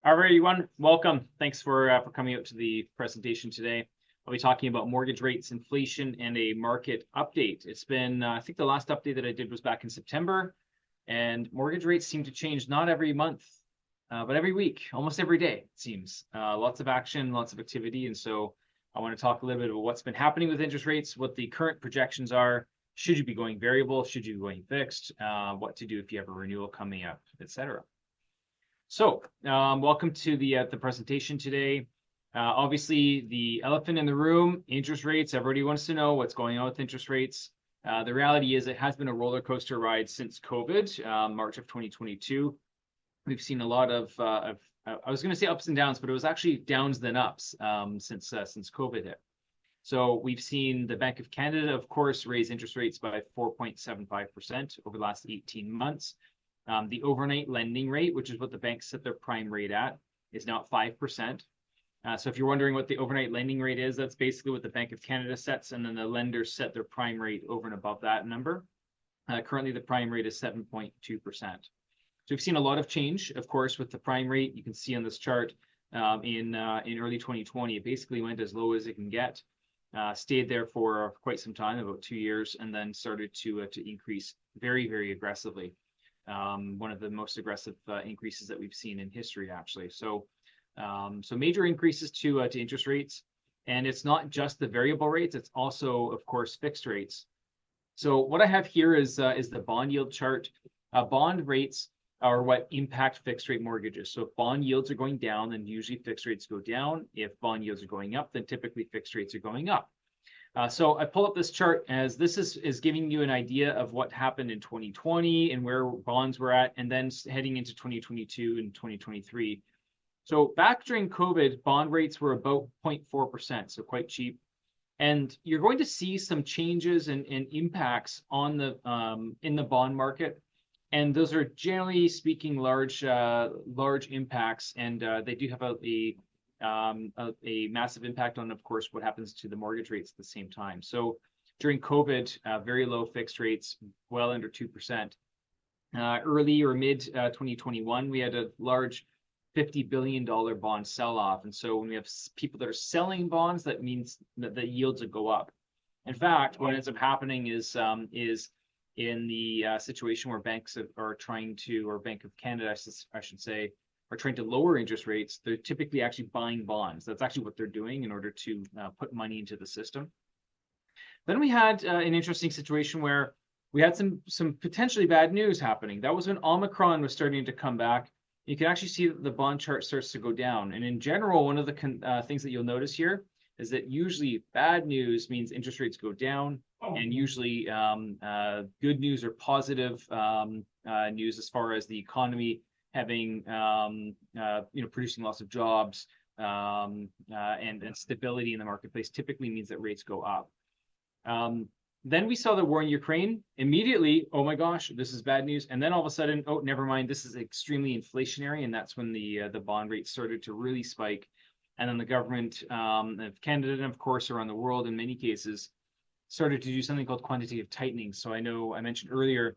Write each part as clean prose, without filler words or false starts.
All right, everyone, welcome. Thanks for coming out to the presentation today. I'll be talking about mortgage rates, inflation, and a market update. It's been, I think the last update that I did was back in September, and mortgage rates seem to change not every month, but every week, almost every day, it seems. Lots of action, lots of activity, and so I want to talk a little bit about what's been happening with interest rates, what the current projections are. Should you be going variable? Should you be going fixed? What to do if you have a renewal coming up, etc. So, welcome to the presentation today. Obviously, the elephant in the room, interest rates. Everybody wants to know what's going on with interest rates. The reality is it has been a roller coaster ride since COVID, March of 2022. We've seen a lot of I was going to say ups and downs, but it was actually downs than ups since COVID hit. So we've seen the Bank of Canada, of course, raise interest rates by 4.75% over the last 18 months. The overnight lending rate, which is what the banks set their prime rate at, is now at 5%. So if you're wondering what the overnight lending rate is, that's basically what the Bank of Canada sets, and then the lenders set their prime rate over and above that number. Currently, the prime rate is 7.2%. So we've seen a lot of change, of course, with the prime rate. You can see on this chart in early 2020, it basically went as low as it can get, stayed there for quite some time, about 2 years, and then started to increase very, very aggressively. One of the most aggressive increases that we've seen in history, actually. So major increases to interest rates, and it's not just the variable rates; it's also, of course, fixed rates. So what I have here is the bond yield chart. Bond rates are what impact fixed rate mortgages. So if bond yields are going down, then usually fixed rates go down. If bond yields are going up, then typically fixed rates are going up. So I pull up this chart as this is giving you an idea of what happened in 2020 and where bonds were at, and then heading into 2022 and 2023. So back during COVID, bond rates were about 0.4%, so quite cheap. And you're going to see some changes and impacts on the in the bond market. And those are generally speaking large impacts, and they do have a massive impact on, of course, what happens to the mortgage rates at the same time. So during COVID, very low fixed rates, well under 2%. Early or mid 2021, we had a large $50 billion bond sell-off. And so when we have people that are selling bonds, that means that the yields will go up. In fact, what ends up happening is in the situation where banks are trying to, or Bank of Canada, I should say, are trying to lower interest rates, they're typically actually buying bonds. That's actually what they're doing in order to put money into the system. Then we had an interesting situation where we had some potentially bad news happening. That was when Omicron was starting to come back. You can actually see that the bond chart starts to go down. And in general, one of the things that you'll notice here is that usually bad news means interest rates go down, and usually good news or positive news as far as the economy having producing lots of jobs and stability in the marketplace typically means that rates go up. Then we saw the war in Ukraine. Immediately, oh my gosh, this is bad news. And then all of a sudden, oh, never mind, this is extremely inflationary, and that's when the bond rate started to really spike. And then the government of Canada and, of course, around the world in many cases started to do something called quantitative tightening. So I know I mentioned earlier,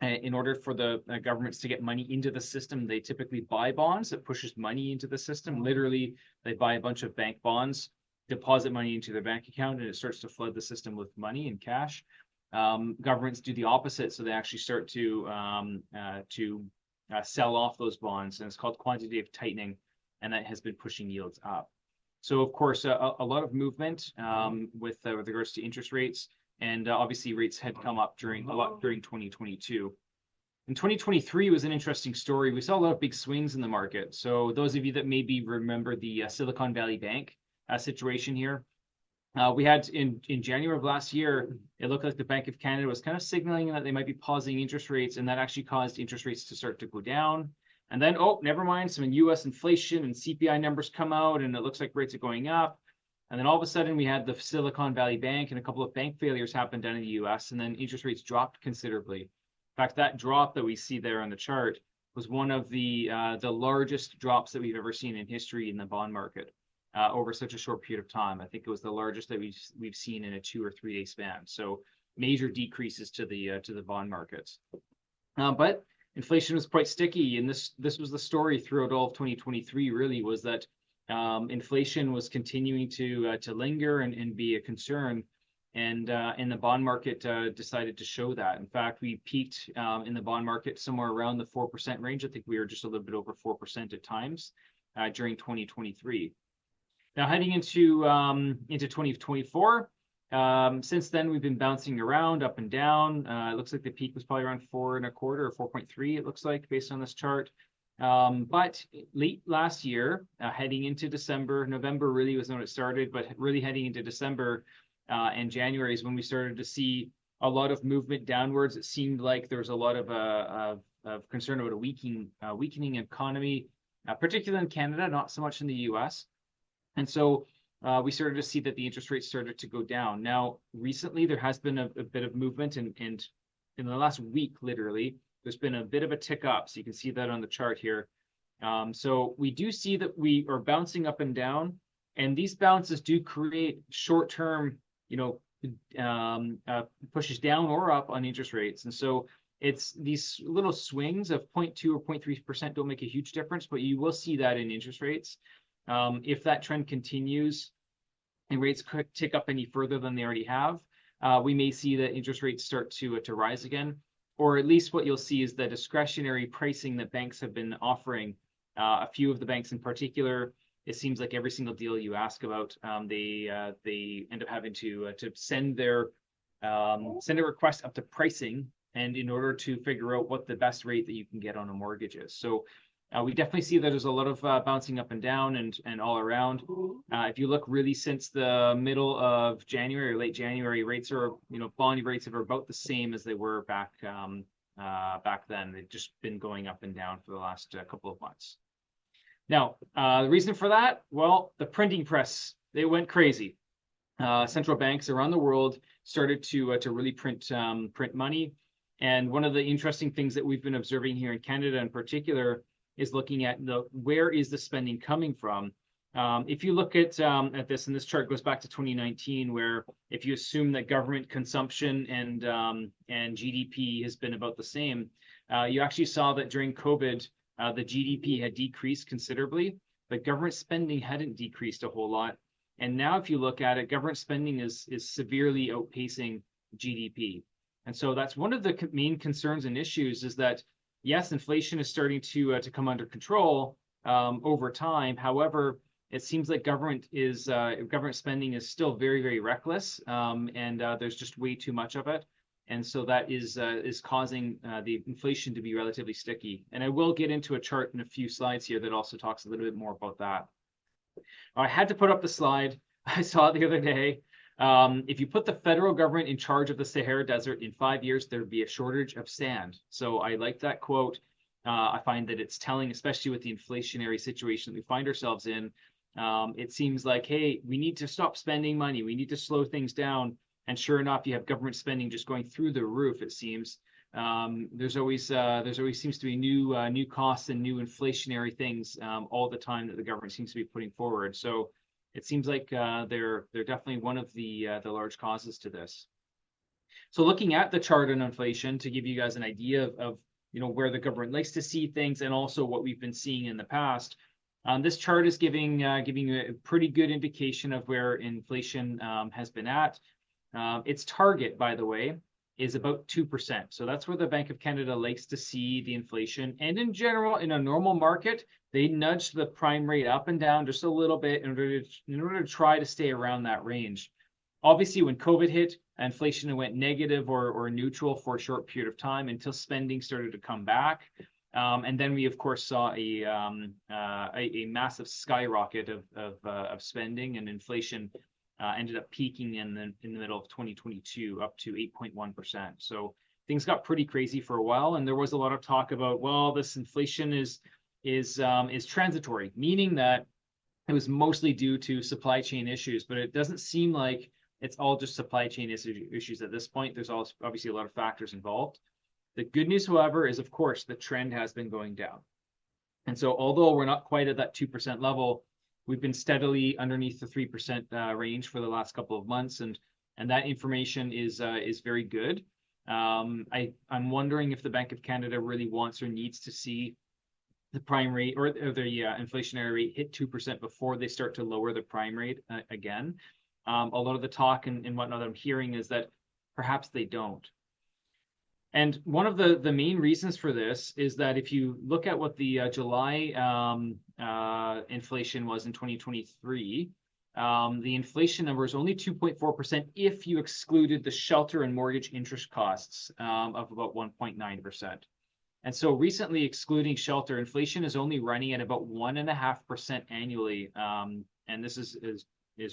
in order for the governments to get money into the system, they typically buy bonds. That pushes money into the system. Literally, they buy a bunch of bank bonds, deposit money into their bank account, and it starts to flood the system with money and cash. Governments do the opposite, so they actually start to sell off those bonds, and it's called quantitative tightening, and that has been pushing yields up. So, of course, a lot of movement with regards to interest rates. And obviously, rates had come up during 2022. And 2023 was an interesting story. We saw a lot of big swings in the market. So those of you that maybe remember the Silicon Valley Bank situation here, we had in January of last year, it looked like the Bank of Canada was kind of signaling that they might be pausing interest rates, and that actually caused interest rates to start to go down. And then, oh, never mind, some U.S. inflation and CPI numbers come out, and it looks like rates are going up. And then all of a sudden, we had the Silicon Valley Bank and a couple of bank failures happen down in the U.S., and then interest rates dropped considerably. In fact, that drop that we see there on the chart was one of the largest drops that we've ever seen in history in the bond market over such a short period of time. I think it was the largest that we've seen in a 2 or 3 day span. So major decreases to the bond markets. But inflation was quite sticky, and this was the story throughout all of 2023. Really, was that inflation was continuing to linger and be a concern, and the bond market decided to show that. In fact, we peaked in the bond market somewhere around the 4% range. I think we were just a little bit over 4% at times during 2023. Now heading into 2024. Since then, we've been bouncing around up and down. It looks like the peak was probably around 4.25 or 4.3, it looks like, based on this chart. But late last year, heading into December, November really was when it started, but really heading into December and January is when we started to see a lot of movement downwards. It seemed like there was a lot of concern about a weakening economy, particularly in Canada, not so much in the US. And so we started to see that the interest rates started to go down. Now, recently, there has been a bit of movement, and in the last week, literally, there's been a bit of a tick up. So you can see that on the chart here. So we do see that we are bouncing up and down, and these bounces do create short-term, pushes down or up on interest rates. And so it's these little swings of 0.2 or 0.3% don't make a huge difference, but you will see that in interest rates. If that trend continues and rates could tick up any further than they already have, we may see that interest rates start to rise again, or at least what you'll see is the discretionary pricing that banks have been offering. A few of the banks in particular, it seems like every single deal you ask about, they end up having to send a request up to pricing, and in order to figure out what the best rate that you can get on a mortgage is. So we definitely see that there's a lot of bouncing up and down and all around. If you look really since the middle of January or late January, rates are, bond rates are about the same as they were back then. They've just been going up and down for the last couple of months. Now, the reason for that, well, the printing press, they went crazy. Central banks around the world started to really print money. And one of the interesting things that we've been observing here in Canada in particular is looking at where is the spending coming from. If you look at this, and this chart goes back to 2019, where if you assume that government consumption and GDP has been about the same, you actually saw that during COVID, the GDP had decreased considerably, but government spending hadn't decreased a whole lot. And now if you look at it, government spending is severely outpacing GDP. And so that's one of the main concerns and issues, is that yes, inflation is starting to come under control over time. However, it seems like government spending is still very, very reckless, and there's just way too much of it. And so that is causing the inflation to be relatively sticky. And I will get into a chart in a few slides here that also talks a little bit more about that. I had to put up the slide. I saw it the other day. If you put the federal government in charge of the Sahara Desert in 5 years, there'd be a shortage of sand. So I like that quote. I find that it's telling, especially with the inflationary situation that we find ourselves in. It seems like, hey, we need to stop spending money. We need to slow things down. And sure enough, you have government spending just going through the roof, it seems. There's always seems to be new costs and new inflationary things all the time that the government seems to be putting forward. So it seems like they're definitely one of the large causes to this. So looking at the chart on inflation to give you guys an idea of where the government likes to see things, and also what we've been seeing in the past. This chart is giving a pretty good indication of where inflation has been at. Its target, by the way, is about 2%. So that's where the Bank of Canada likes to see the inflation. And in general, in a normal market, they nudge the prime rate up and down just a little bit in order to try to stay around that range. Obviously, when COVID hit, inflation went negative or neutral for a short period of time until spending started to come back. And then we, of course, saw a massive skyrocket of spending, and inflation ended up peaking in the middle of 2022 up to 8.1%. So things got pretty crazy for a while, and there was a lot of talk about, well, this inflation is transitory, meaning that it was mostly due to supply chain issues, but it doesn't seem like it's all just supply chain issues at this point. There's also obviously a lot of factors involved. The good news, however, is, of course, the trend has been going down. And so although we're not quite at that 2% level, we've been steadily underneath the 3% range for the last couple of months, and that information is very good. I'm wondering if the Bank of Canada really wants or needs to see the prime rate or the inflationary rate hit 2% before they start to lower the prime rate again. A lot of the talk and whatnot I'm hearing is that perhaps they don't. And one of the main reasons for this is that if you look at what the July inflation was in 2023, the inflation number is only 2.4% if you excluded the shelter and mortgage interest costs of about 1.9%. And so recently, excluding shelter, inflation is only running at about 1.5% annually. And this is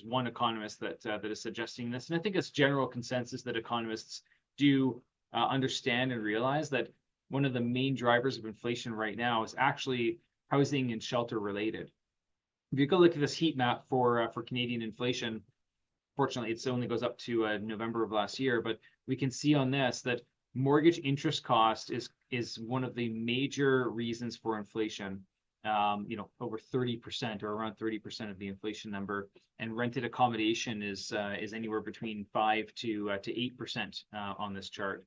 one economist that is suggesting this. And I think it's general consensus that economists do understand and realize that one of the main drivers of inflation right now is actually housing and shelter related. If you go look at this heat map for Canadian inflation, fortunately, it only goes up to November of last year, but we can see on this that mortgage interest cost is one of the major reasons for inflation. Over 30% or around 30% of the inflation number, and rented accommodation is anywhere between 5 to 8% on this chart.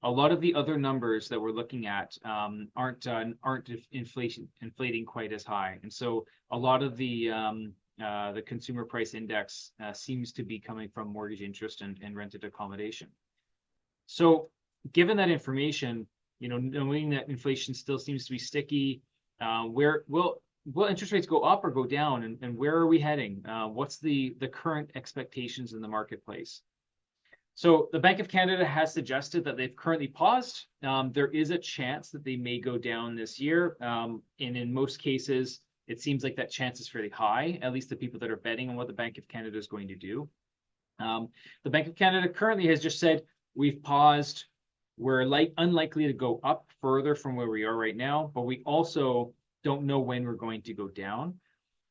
A lot of the other numbers that we're looking at aren't inflating quite as high, and so a lot of the consumer price index seems to be coming from mortgage interest and rented accommodation. So, given that information, knowing that inflation still seems to be sticky, where will interest rates go up or go down, and where are we heading? What's the current expectations in the marketplace? So the Bank of Canada has suggested that they've currently paused. There is a chance that they may go down this year. And in most cases, it seems like that chance is fairly high, at least the people that are betting on what the Bank of Canada is going to do. The Bank of Canada currently has just said, we've paused. We're unlikely to go up further from where we are right now, but we also don't know when we're going to go down.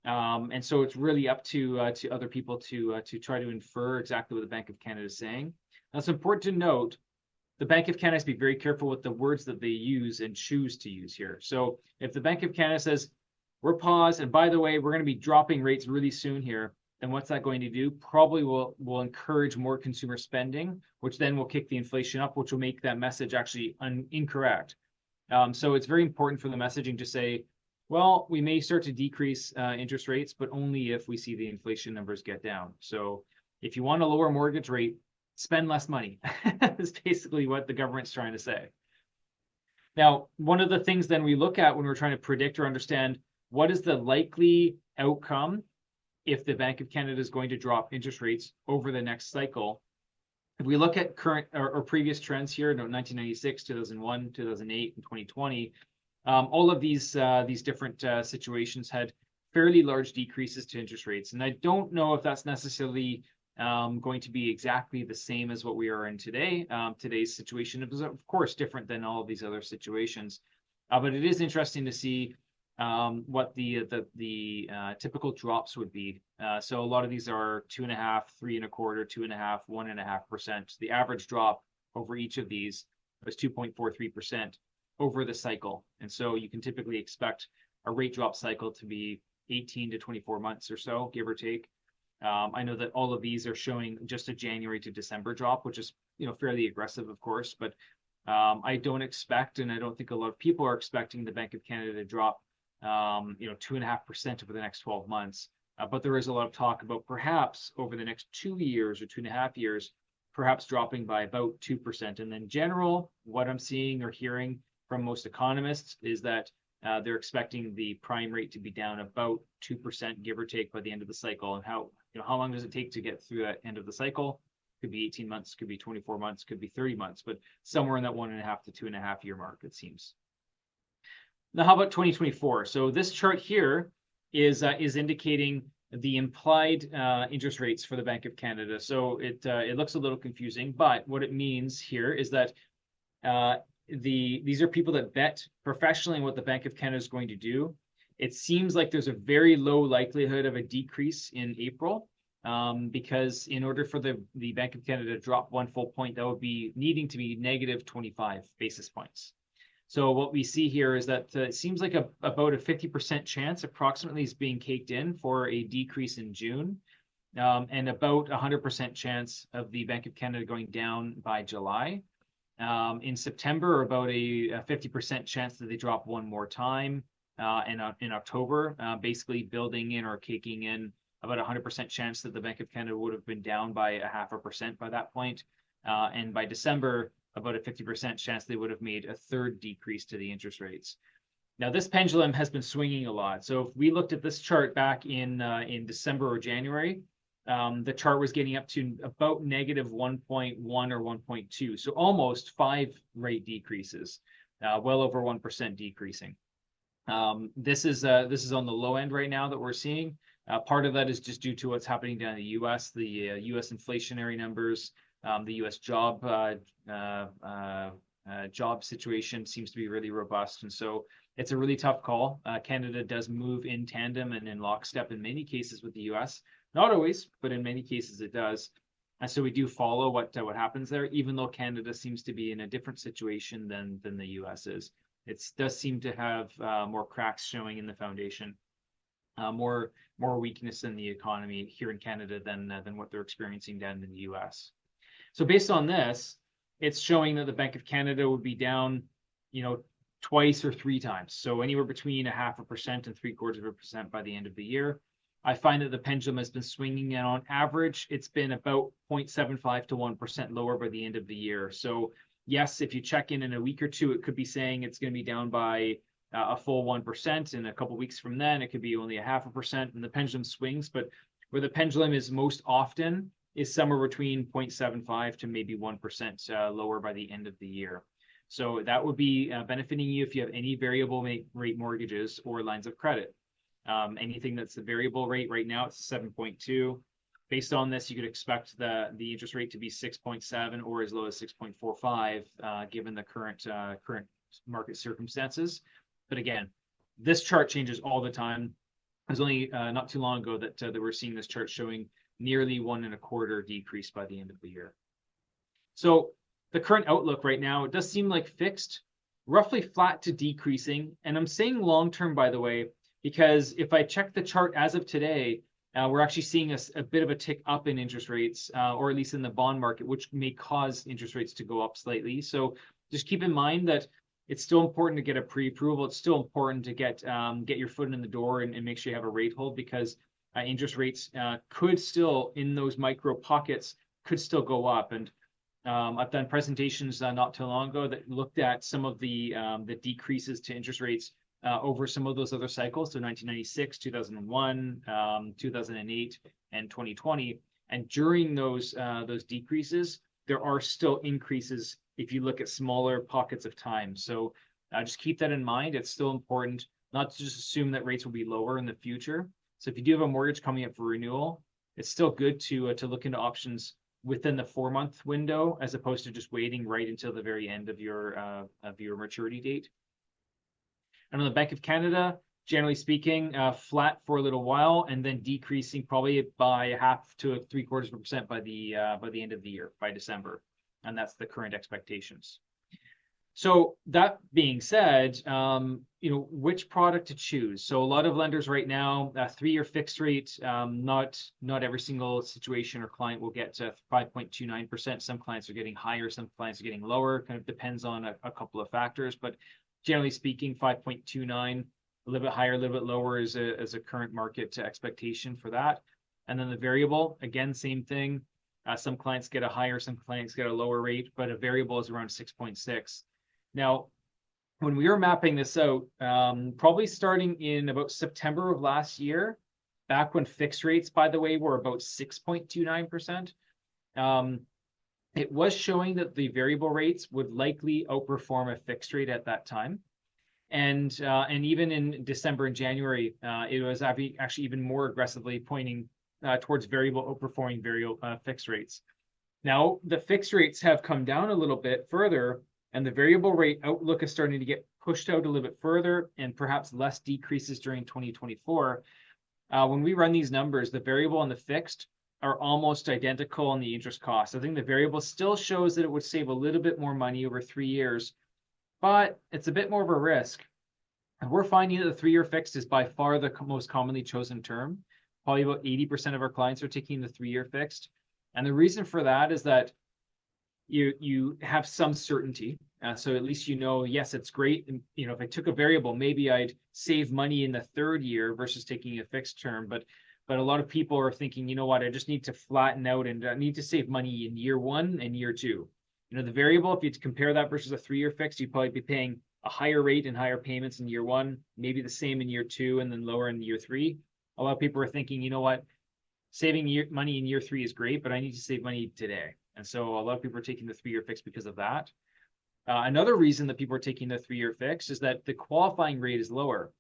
And so it's really up to other people to try to infer exactly what the Bank of Canada is saying. Now, it's important to note the Bank of Canada has to be very careful with the words that they use and choose to use here. So if the Bank of Canada says, we're paused, and by the way, we're going to be dropping rates really soon here, then what's that going to do? Probably will encourage more consumer spending, which then will kick the inflation up, which will make that message actually incorrect. So it's very important for the messaging to say, well, we may start to decrease interest rates, but only if we see the inflation numbers get down. So if you want a lower mortgage rate, spend less money. That's basically what the government's trying to say. Now, one of the things then we look at when we're trying to predict or understand what is the likely outcome if the Bank of Canada is going to drop interest rates over the next cycle. If we look at current or previous trends here, 1996, 2001, 2008, and 2020, all of these different situations had fairly large decreases to interest rates. And I don't know if that's necessarily going to be exactly the same as what we are in today. Today's situation is, of course, different than all of these other situations. But it is interesting to see what the typical drops would be. So a lot of these are 2.5%, 3.25%, 2.5%, 1.5%. The average drop over each of these was 2.43% over the cycle. And so you can typically expect a rate drop cycle to be 18 to 24 months or so, give or take. I know that all of these are showing just a January to December drop, which is fairly aggressive, of course, but I don't expect, and I don't think a lot of people are expecting the Bank of Canada to drop 2.5% over the next 12 months. But there is a lot of talk about perhaps over the next 2 years or 2.5 years, perhaps dropping by about 2%. And in general, what I'm seeing or hearing from most economists is that they're expecting the prime rate to be down about 2%, give or take, by the end of the cycle. And how long does it take to get through that end of the cycle? Could be 18 months, could be 24 months, could be 30 months, but somewhere in that 1.5 to 2.5 year mark, it seems. Now, how about 2024? So this chart here is indicating the implied interest rates for the Bank of Canada. So it looks a little confusing, but what it means here is that these are people that bet professionally on what the Bank of Canada is going to do. It seems like there's a very low likelihood of a decrease in April because in order for the Bank of Canada to drop 1 full point, that would be needing to be negative 25 basis points. So what we see here is that it seems like about a 50% chance approximately is being caked in for a decrease in June, and about 100% chance of the Bank of Canada going down by July. In September, about a 50% chance that they drop one more time. In October, basically building in or kicking in about 100% chance that the Bank of Canada would have been down by 0.5% by that point. And by December, about a 50% chance they would have made a third decrease to the interest rates. Now, this pendulum has been swinging a lot. So if we looked at this chart back in December or January, the chart was getting up to about negative 1.1 or 1.2. So almost 5 rate decreases, well over 1% decreasing. This is on the low end right now that we're seeing. Part of that is just due to what's happening down in the U.S., the U.S. inflationary numbers, the U.S. job situation seems to be really robust, and so it's a really tough call. Canada does move in tandem and in lockstep in many cases with the U.S. Not always, but in many cases it does. And so we do follow what happens there, even though Canada seems to be in a different situation than the U.S. is. It does seem to have more cracks showing in the foundation, more weakness in the economy here in Canada than what they're experiencing down in the U.S. So based on this, it's showing that the Bank of Canada would be down, twice or 3 times. So anywhere between 0.5% and 0.75% by the end of the year. I find that the pendulum has been swinging, and on average, it's been about 0.75 to 1% lower by the end of the year. So yes, if you check in a week or two, it could be saying it's going to be down by a full 1%. And a couple of weeks from then, it could be only 0.5%. And the pendulum swings, but where the pendulum is most often is somewhere between 0.75 to maybe 1% lower by the end of the year. So that would be benefiting you if you have any variable rate mortgages or lines of credit. Anything that's the variable rate right now, it's 7.2. Based on this, you could expect the interest rate to be 6.7 or as low as 6.45, given the current market circumstances. But again, this chart changes all the time. It was only not too long ago that we're seeing this chart showing nearly 1.25 decrease by the end of the year. So the current outlook right now, it does seem like fixed, roughly flat to decreasing. And I'm saying long-term, by the way, because if I check the chart as of today, we're actually seeing a bit of a tick up in interest rates, or at least in the bond market, which may cause interest rates to go up slightly. So just keep in mind that it's still important to get a pre-approval. It's still important to get your foot in the door and make sure you have a rate hold, because interest rates could still, in those micro pockets, could still go up. And I've done presentations not too long ago that looked at some of the decreases to interest rates over some of those other cycles, so 1996, 2001, 2008, and 2020. And during those decreases, there are still increases if you look at smaller pockets of time. So just keep that in mind. It's still important not to just assume that rates will be lower in the future. So if you do have a mortgage coming up for renewal, it's still good to look into options within the 4-month window, as opposed to just waiting right until the very end of your maturity date. And on the Bank of Canada, generally speaking, flat for a little while, and then decreasing probably by 0.5 to 0.75% by the end of the year, by December, and that's the current expectations. So that being said, which product to choose? So a lot of lenders right now, 3-year fixed rate, not every single situation or client will get to 5.29%. Some clients are getting higher, some clients are getting lower. Kind of depends on a couple of factors, but generally speaking, 5.29, a little bit higher, a little bit lower is a current market expectation for that. And then the variable, again, same thing. Some clients get a higher, some clients get a lower rate, but a variable is around 6.6. Now, when we were mapping this out, probably starting in about September of last year, back when fixed rates, by the way, were about 6.29%, it was showing that the variable rates would likely outperform a fixed rate at that time. And even in December and January, it was actually even more aggressively pointing towards variable outperforming fixed rates. Now, the fixed rates have come down a little bit further, and the variable rate outlook is starting to get pushed out a little bit further, and perhaps less decreases during 2024. When we run these numbers, the variable and the fixed are almost identical on the interest cost. I think the variable still shows that it would save a little bit more money over 3 years, but it's a bit more of a risk. And we're finding that the 3-year fixed is by far the most commonly chosen term. Probably about 80% of our clients are taking the 3-year fixed. And the reason for that is that you have some certainty. So at least you know, yes, it's great. And, if I took a variable, maybe I'd save money in the third year versus taking a fixed term. But a lot of people are thinking, you know what, I just need to flatten out and I need to save money in year one and year two. The variable, if you compare that versus a 3-year fixed, you'd probably be paying a higher rate and higher payments in year one, maybe the same in year two, and then lower in year three. A lot of people are thinking, you know what, saving money in year three is great, but I need to save money today. And so a lot of people are taking the 3-year fix because of that. Another reason that people are taking the 3-year fix is that the qualifying rate is lower.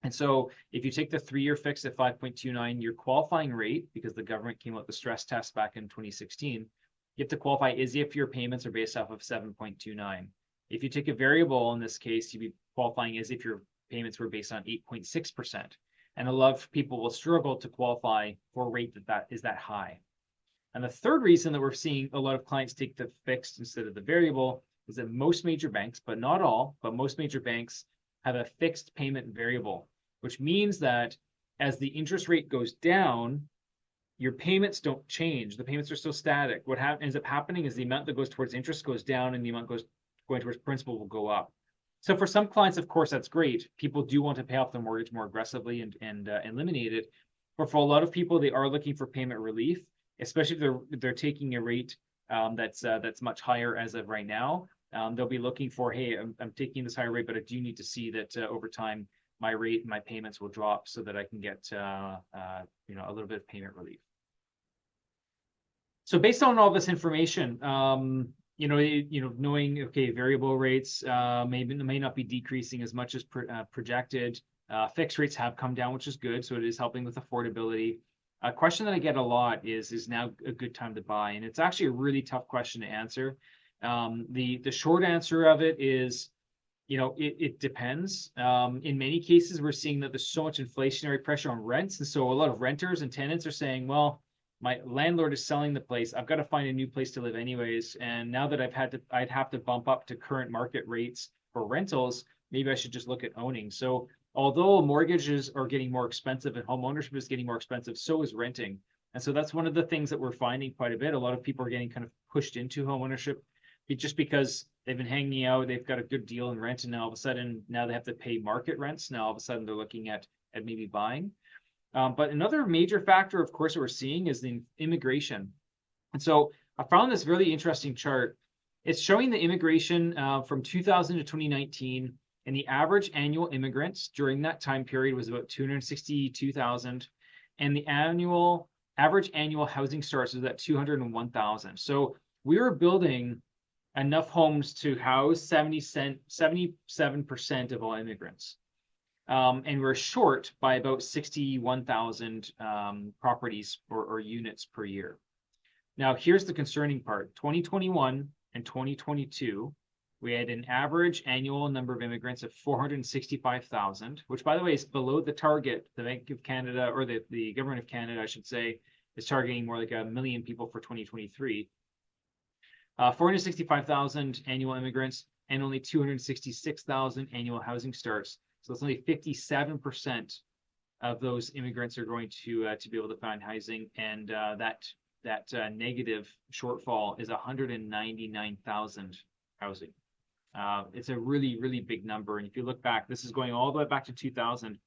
And so if you take the 3-year fix at 5.29, your qualifying rate, because the government came out with the stress test back in 2016, you have to qualify as if your payments are based off of 7.29. If you take a variable, in this case, you'd be qualifying as if your payments were based on 8.6%. And a lot of people will struggle to qualify for a rate that is that high. And the third reason that we're seeing a lot of clients take the fixed instead of the variable is that most major banks, but not all, but most major banks have a fixed payment variable, which means that as the interest rate goes down, your payments don't change. The payments are still static. What ends up happening is the amount that goes towards interest goes down and the amount going towards principal will go up. So for some clients, of course, that's great. People do want to pay off their mortgage more aggressively and eliminate it. But for a lot of people, they are looking for payment relief, especially if they're taking a rate that's much higher as of right now. They'll be looking for, hey, I'm taking this higher rate, but I do need to see that over time my rate and my payments will drop so that I can get a little bit of payment relief. So based on all this information, knowing, okay, variable rates may not be decreasing as much as projected. Fixed rates have come down, which is good, so it is helping with affordability. A question that I get a lot is now a good time to buy? And it's actually a really tough question to answer. The short answer of it is, it depends. In many cases, we're seeing that there's so much inflationary pressure on rents. And so a lot of renters and tenants are saying, well, my landlord is selling the place. I've got to find a new place to live anyways. And now that I'd have to bump up to current market rates for rentals, maybe I should just look at owning. So although mortgages are getting more expensive and homeownership is getting more expensive, so is renting. And so that's one of the things that we're finding quite a bit. A lot of people are getting kind of pushed into homeownership just because they've been hanging out, they've got a good deal in rent, and now all of a sudden, now they have to pay market rents. Now all of a sudden they're looking at maybe buying. But another major factor, of course, that we're seeing is the immigration. And so I found this really interesting chart. It's showing the immigration from 2000 to 2019, and the average annual immigrants during that time period was about 262,000, and the average annual housing starts was at 201,000. So we were building enough homes to house 77% of all immigrants. And we're short by about 61,000 properties or units per year. Now, here's the concerning part. 2021 and 2022, we had an average annual number of immigrants of 465,000, which, by the way, is below the target. The Bank of Canada, or the Government of Canada, I should say, is targeting more like 1 million people for 2023. 465,000 annual immigrants and only 266,000 annual housing starts. So it's only 57% of those immigrants are going to be able to find housing, and that negative shortfall is 199,000 housing. It's a really, really big number. And if you look back, this is going all the way back to 2000.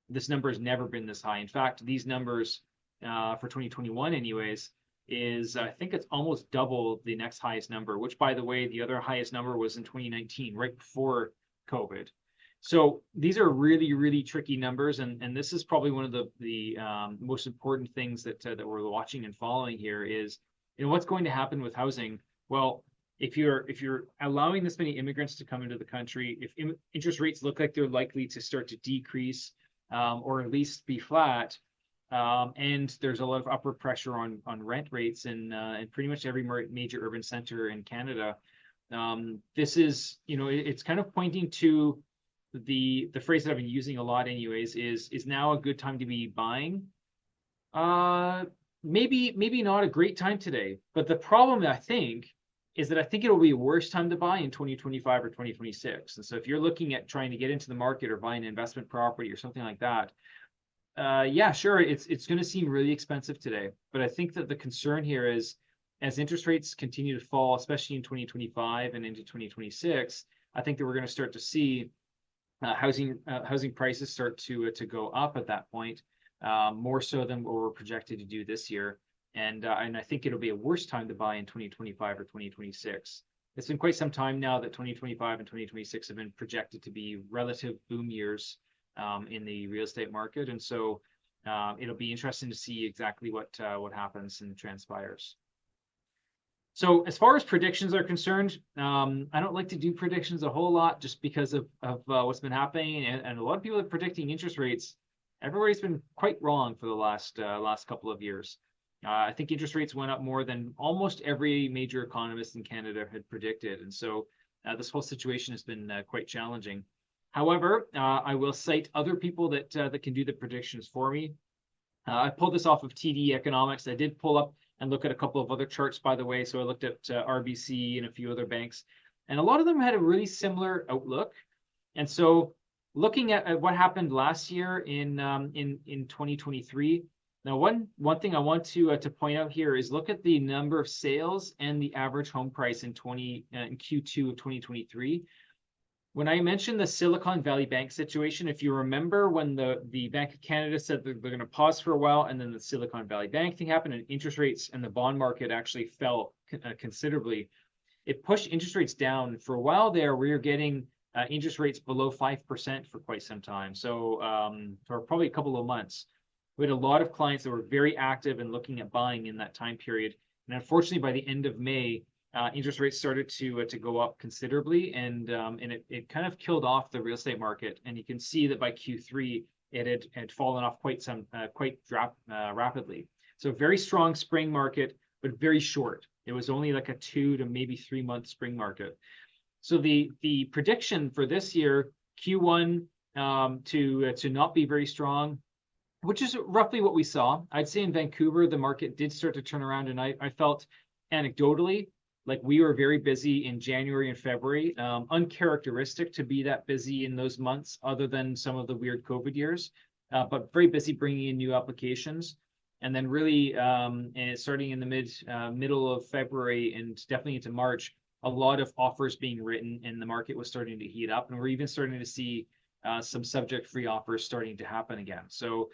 This number has never been this high. In fact, these numbers for 2021 anyways, is I think it's almost double the next highest number, which, by the way, the other highest number was in 2019, right before COVID. So these are really, really tricky numbers, and this is probably one of the most important things that we're watching and following here is, what's going to happen with housing? Well, if you're allowing this many immigrants to come into the country, if interest rates look like they're likely to start to decrease or at least be flat, and there's a lot of upward pressure on rent rates in pretty much every major urban center in Canada, this is, it's kind of pointing to the phrase that I've been using a lot anyways, is now a good time to be buying? Maybe not a great time today, but the problem, I think, is that I think it'll be a worse time to buy in 2025 or 2026. And so if you're looking at trying to get into the market or buying an investment property or something like that, yeah, sure, it's going to seem really expensive today. But I think that the concern here is as interest rates continue to fall, especially in 2025 and into 2026, I think that we're going to start to see housing prices start to go up at that point, more so than what we're projected to do this year. And I think it'll be a worse time to buy in 2025 or 2026. It's been quite some time now that 2025 and 2026 have been projected to be relative boom years in the real estate market, and so it'll be interesting to see exactly what happens and transpires. So as far as predictions are concerned, I don't like to do predictions a whole lot just because of what's been happening, and a lot of people are predicting interest rates. Everybody's been quite wrong for the last couple of years. I think interest rates went up more than almost every major economist in Canada had predicted, and so this whole situation has been quite challenging. However, I will cite other people that can do the predictions for me. I pulled this off of TD Economics. I did pull up and look at a couple of other charts, by the way. So I looked at RBC and a few other banks, and a lot of them had a really similar outlook. And so looking at what happened last year in 2023, now one thing I want to point out here is look at the number of sales and the average home price in Q2 of 2023. When I mentioned the Silicon Valley Bank situation, if you remember when the Bank of Canada said that they're going to pause for a while, and then the Silicon Valley Bank thing happened, and interest rates and the bond market actually fell considerably, it pushed interest rates down. For a while there, we were getting interest rates below 5% for quite some time. So for probably a couple of months, we had a lot of clients that were very active in looking at buying in that time period. And unfortunately, by the end of May, interest rates started to go up considerably, and it kind of killed off the real estate market. And you can see that by Q3 it had fallen off quite rapidly. So very strong spring market, but very short. It was only like a 2 to maybe 3 month spring market. So the prediction for this year, Q1 to not be very strong, which is roughly what we saw. I'd say in Vancouver the market did start to turn around, and I felt anecdotally like we were very busy in January and February, uncharacteristic to be that busy in those months, other than some of the weird COVID years, but very busy bringing in new applications. And then really, starting in the middle of February and definitely into March, a lot of offers being written, and the market was starting to heat up, and we're even starting to see some subject-free offers starting to happen again. So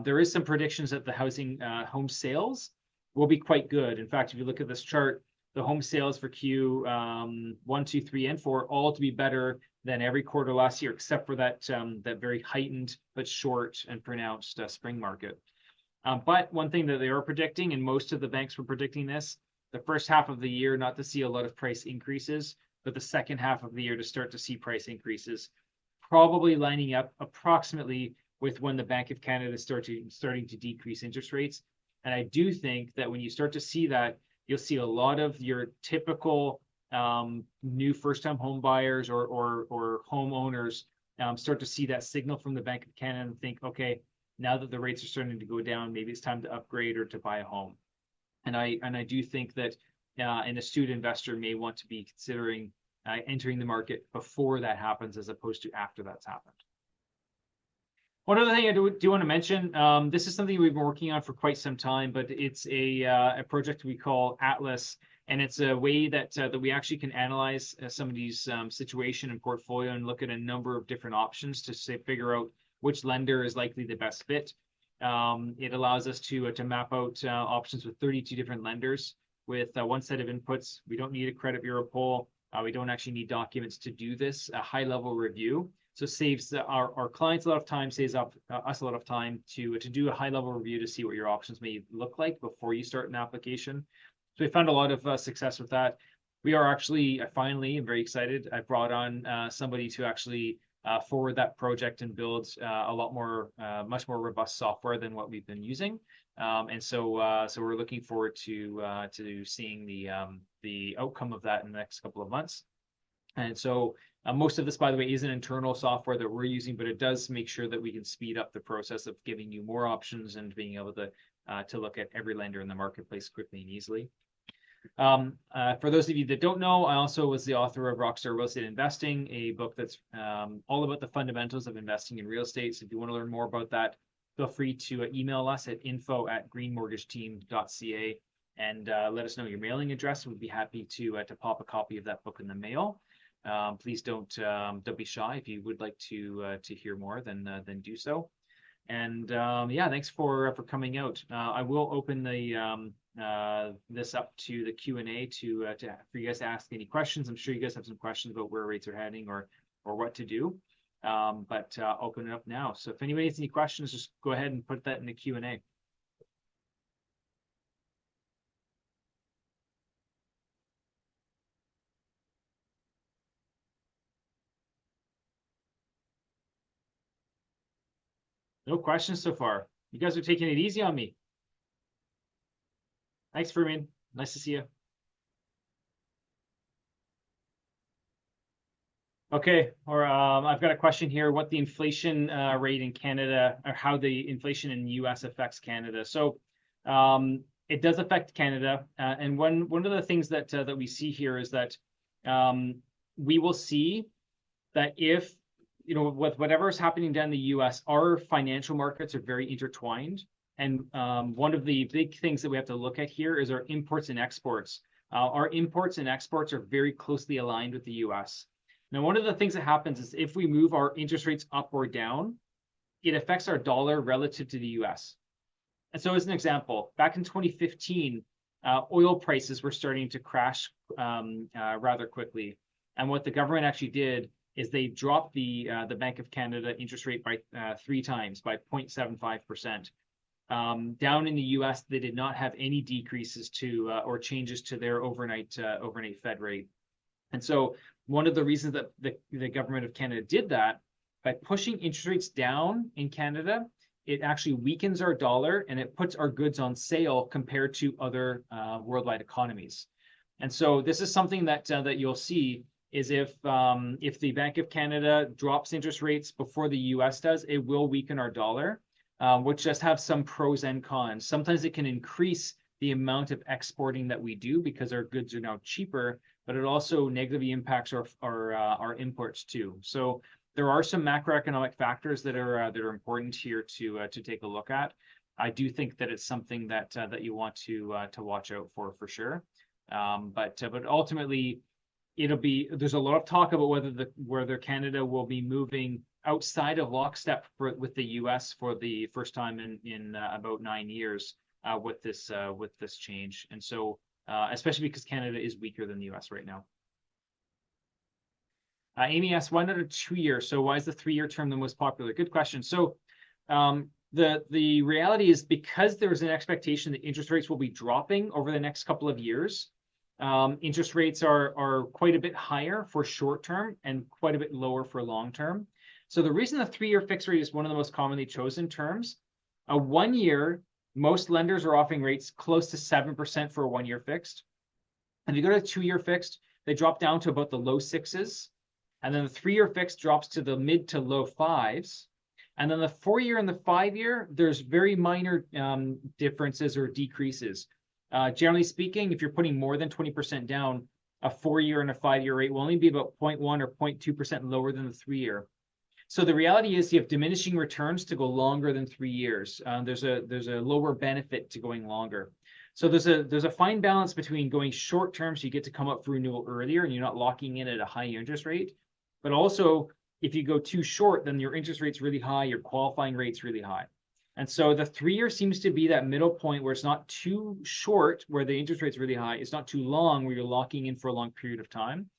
there is some predictions that the home sales will be quite good. In fact, if you look at this chart, the home sales for Q1, 2, 3, and 4 all to be better than every quarter last year, except for that very heightened but short and pronounced spring market. But one thing that they are predicting, and most of the banks were predicting this, the first half of the year not to see a lot of price increases, but the second half of the year to start to see price increases, probably lining up approximately with when the Bank of Canada is starting to decrease interest rates. And I do think that when you start to see that, you'll see a lot of your typical new first-time home buyers or homeowners start to see that signal from the Bank of Canada and think, okay, now that the rates are starting to go down, maybe it's time to upgrade or to buy a home. And I do think that an astute investor may want to be considering entering the market before that happens, as opposed to after that's happened. One other thing I do want to mention, this is something we've been working on for quite some time, but it's a project we call Atlas, and it's a way that we actually can analyze somebody's situation and portfolio and look at a number of different options to figure out which lender is likely the best fit. It allows us to map out options with 32 different lenders with one set of inputs. We don't need a credit bureau poll. We don't actually need documents to do this, a high-level review. So saves our clients a lot of time, saves us a lot of time to do a high-level review to see what your options may look like before you start an application. So we found a lot of success with that. We are actually, finally, I'm very excited, I brought on somebody to actually forward that project and build a lot more, much more robust software than what we've been using. And so we're looking forward to seeing the outcome of that in the next couple of months. And so most of this, by the way, isn't internal software that we're using, but it does make sure that we can speed up the process of giving you more options and being able to look at every lender in the marketplace quickly and easily. For those of you that don't know, I also was the author of Rockstar Real Estate Investing, a book that's all about the fundamentals of investing in real estate. So if you want to learn more about that, feel free to email us at info@greenmortgageteam.ca. and let us know your mailing address. We'd be happy to pop a copy of that book in the mail. Please don't be shy. If you would like to hear more, then do so. And yeah, thanks for coming out. I will open the this up to the Q&A for you guys to ask any questions. I'm sure you guys have some questions about where rates are heading or what to do. But I'll open it up now. So if anybody has any questions, just go ahead and put that in the Q&A. No questions so far. You guys are taking it easy on me. Thanks, Fermin. Nice to see you. Okay, or I've got a question here. What the inflation rate in Canada, or how the inflation in the US affects Canada? So it does affect Canada, and one of the things that we see here is that we will see that if with whatever is happening down in the US, our financial markets are very intertwined. And one of the big things that we have to look at here is our imports and exports. Our imports and exports are very closely aligned with the US. Now, one of the things that happens is if we move our interest rates up or down, it affects our dollar relative to the US. And so as an example, back in 2015, oil prices were starting to crash rather quickly. And what the government actually did is they dropped the Bank of Canada interest rate by 3 times, by 0.75%. Down in the US, they did not have any decreases to or changes to their overnight Fed rate. And so one of the reasons that the government of Canada did that, by pushing interest rates down in Canada, it actually weakens our dollar and it puts our goods on sale compared to other worldwide economies. And so this is something that you'll see is if the Bank of Canada drops interest rates before the US does, it will weaken our dollar, which just have some pros and cons. Sometimes it can increase the amount of exporting that we do because our goods are now cheaper, but it also negatively impacts our imports too. So there are some macroeconomic factors that are important here to take a look at. I do think that it's something that you want to watch out for sure. But ultimately, there's a lot of talk about whether Canada will be moving outside of lockstep with the US for the first time in about 9 years with this change. And so especially because Canada is weaker than the US right now. Amy asks, why not a 2-year? So why is the 3-year term the most popular? Good question. So the reality is because there's an expectation that interest rates will be dropping over the next couple of years, interest rates are quite a bit higher for short term and quite a bit lower for long term. So the reason the 3-year fixed rate is one of the most commonly chosen terms, a 1 year, most lenders are offering rates close to 7% for a 1-year fixed. And if you go to a 2-year fixed, they drop down to about the low 6s. And then the 3-year fixed drops to the mid to low 5s. And then the 4-year and the 5-year, there's very minor differences or decreases. Generally speaking, if you're putting more than 20% down, a 4-year and a 5-year rate will only be about 0.1 or 0.2% lower than the 3-year. So the reality is you have diminishing returns to go longer than 3 years. There's a lower benefit to going longer. So there's a fine balance between going short term, so you get to come up for renewal earlier and you're not locking in at a high interest rate. But also, if you go too short, then your interest rate's really high, your qualifying rate's really high. And so the 3-year seems to be that middle point where it's not too short, where the interest rate's really high. It's not too long, where you're locking in for a long period of time.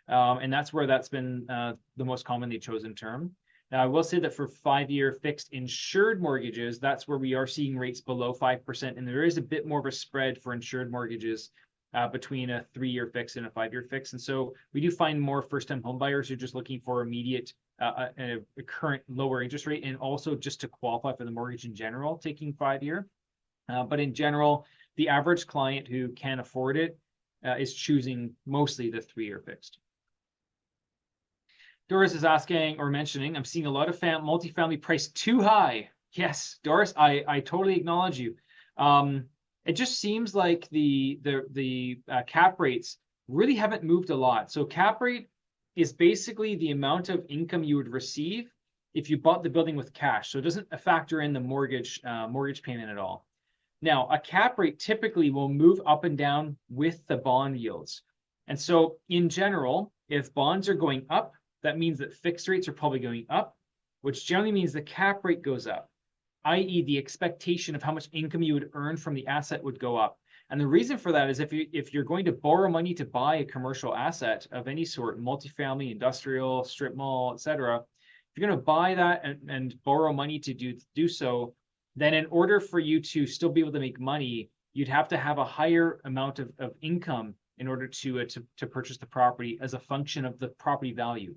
And that's where that's been the most commonly chosen term. Now, I will say that for 5-year fixed insured mortgages, that's where we are seeing rates below 5%. And there is a bit more of a spread for insured mortgages between a 3-year fix and a 5-year fix. And so we do find more first-time homebuyers who are just looking for immediate, a current lower interest rate, and also just to qualify for the mortgage in general, taking 5-year. But in general, the average client who can afford it is choosing mostly the 3-year fixed. Doris is asking or mentioning, I'm seeing a lot of multifamily priced too high. Yes, Doris, I totally acknowledge you. It just seems like the cap rates really haven't moved a lot. So cap rate is basically the amount of income you would receive if you bought the building with cash. So it doesn't factor in the mortgage payment at all. Now, a cap rate typically will move up and down with the bond yields. And so in general, if bonds are going up, that means that fixed rates are probably going up, which generally means the cap rate goes up, i.e. the expectation of how much income you would earn from the asset would go up. And the reason for that is if you're going to borrow money to buy a commercial asset of any sort, multifamily, industrial, strip mall, etc., if you're going to buy that and borrow money to do so, then in order for you to still be able to make money, you'd have to have a higher amount of income in order to purchase the property as a function of the property value.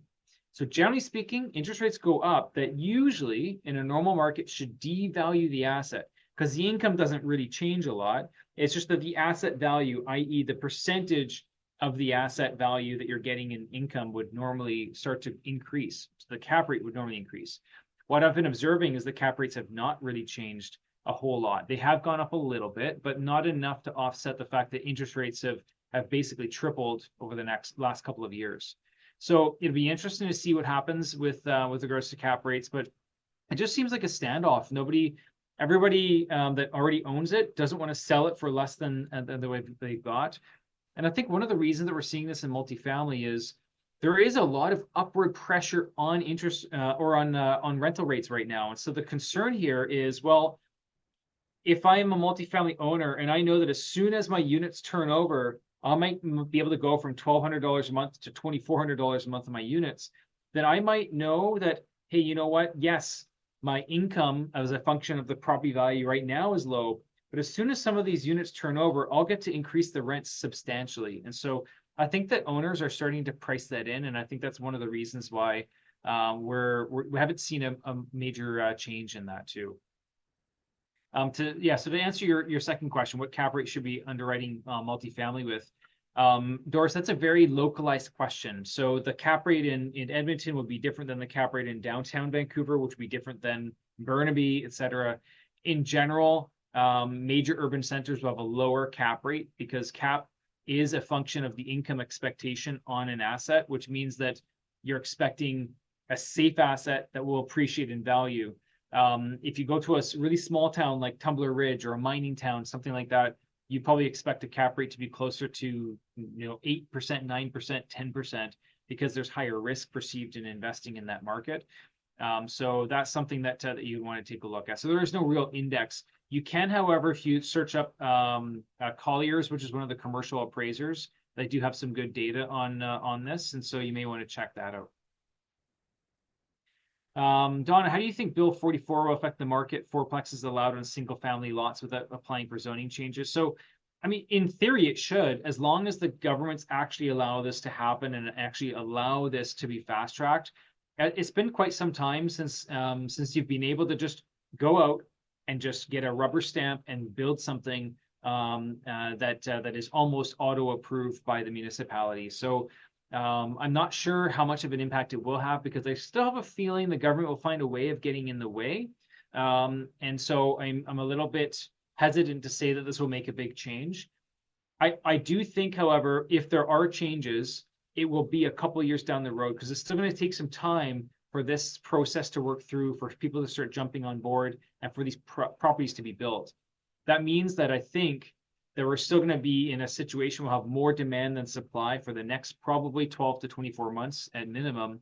So generally speaking, interest rates go up, that usually in a normal market should devalue the asset because the income doesn't really change a lot. It's just that the asset value, i.e. the percentage of the asset value that you're getting in income would normally start to increase. So the cap rate would normally increase. What I've been observing is the cap rates have not really changed a whole lot. They have gone up a little bit, but not enough to offset the fact that interest rates have basically tripled over the last couple of years. So it'll be interesting to see what happens with regards to cap rates, but it just seems like a standoff. Everybody that already owns it doesn't want to sell it for less than the way they got. And I think one of the reasons that we're seeing this in multifamily is there is a lot of upward pressure on interest or on rental rates right now. And so the concern here is, well, if I am a multifamily owner and I know that as soon as my units turn over, I might be able to go from $1,200 a month to $2,400 a month on my units, then I might know that, hey, you know what? Yes, my income as a function of the property value right now is low, but as soon as some of these units turn over, I'll get to increase the rents substantially. And so I think that owners are starting to price that in, and I think that's one of the reasons why we haven't seen a major change in that too. So to answer your second question, what cap rate should be underwriting multifamily with? Doris, that's a very localized question. So the cap rate in Edmonton would be different than the cap rate in downtown Vancouver, which would be different than Burnaby, et cetera. In general, major urban centers will have a lower cap rate because cap is a function of the income expectation on an asset, which means that you're expecting a safe asset that will appreciate in value. If you go to a really small town like Tumbler Ridge or a mining town, something like that, you probably expect a cap rate to be closer to 8%, 9%, 10%, because there's higher risk perceived in investing in that market. So that's something that you want to take a look at. So there is no real index. You can, however, if you search up Colliers, which is one of the commercial appraisers, they do have some good data on this, and so you may want to check that out. Donna, how do you think Bill 44 will affect the market for fourplexes allowed on single-family lots without applying for zoning changes? So, I mean, in theory, it should, as long as the governments actually allow this to happen and actually allow this to be fast-tracked. It's been quite some time since you've been able to just go out and just get a rubber stamp and build something that is almost auto-approved by the municipality. So I'm not sure how much of an impact it will have because I still have a feeling the government will find a way of getting in the way. And so I'm a little bit hesitant to say that this will make a big change. I do think, however, if there are changes, it will be a couple of years down the road because it's still going to take some time for this process to work through, for people to start jumping on board, and for these properties to be built. That means that I think that we're still going to be in a situation we'll have more demand than supply for the next probably 12 to 24 months at minimum.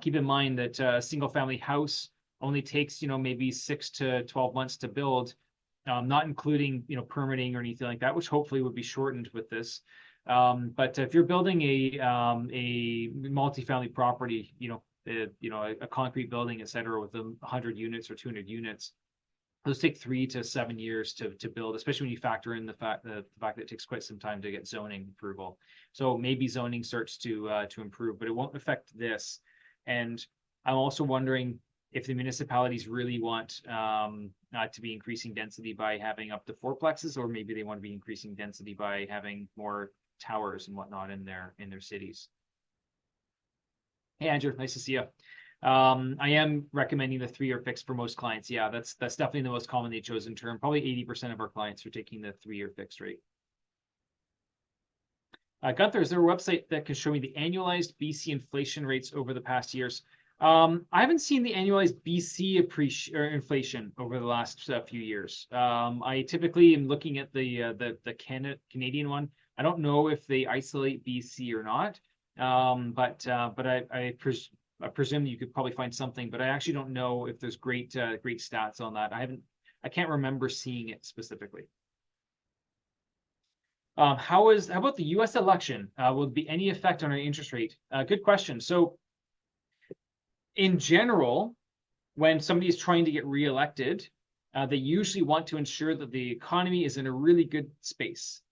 Keep in mind that a single family house only takes, maybe 6 to 12 months to build, not including, permitting or anything like that, which hopefully would be shortened with this. But if you're building a multifamily property, a concrete building, et cetera, with 100 units or 200 units, those take 3 to 7 years to build, especially when you factor in the fact that it takes quite some time to get zoning approval. So maybe zoning starts to improve, but it won't affect this. And I'm also wondering if the municipalities really want to be increasing density by having up to fourplexes, or maybe they want to be increasing density by having more towers and whatnot in their cities. Hey, Andrew, nice to see you. I am recommending the 3-year fix for most clients. Yeah, that's definitely the most commonly chosen term. Probably 80% of our clients are taking the 3-year fixed rate. Gunther, is there a website that can show me the annualized BC inflation rates over the past years? I haven't seen the annualized BC inflation over the last few years. I typically am looking at the Canadian one. I don't know if they isolate BC or not, but I presume you could probably find something. But I actually don't know if there's great stats on that. I can't remember seeing it specifically. How about the U.S. election? Will there be any effect on our interest rate? Good question. So in general, when somebody is trying to get reelected, they usually want to ensure that the economy is in a really good space.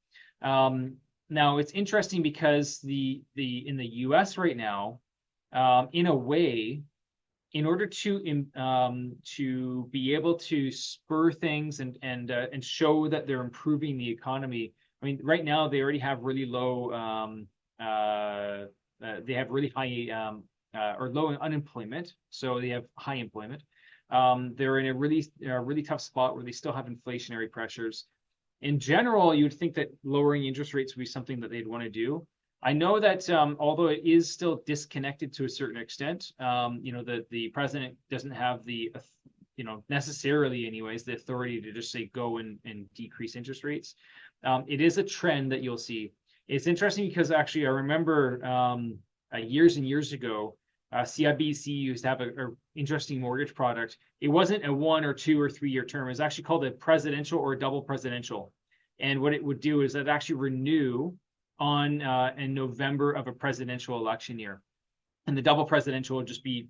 Now it's interesting because in the U.S. right now, in a way, in order to be able to spur things and show that they're improving the economy. I mean, right now they already have really low, they have really high or low unemployment, so they have high employment. They're in a really tough spot where they still have inflationary pressures. In general, you'd think that lowering interest rates would be something that they'd want to do. I know that although it is still disconnected to a certain extent, the president doesn't have necessarily anyways, the authority to just say go and decrease interest rates. It is a trend that you'll see. It's interesting because actually I remember years and years ago, CIBC used to have an interesting mortgage product. It wasn't a 1 or 2 or 3 year term. It was actually called a presidential or a double presidential. And what it would do is it actually renew in November of a presidential election year. And the double presidential would just be,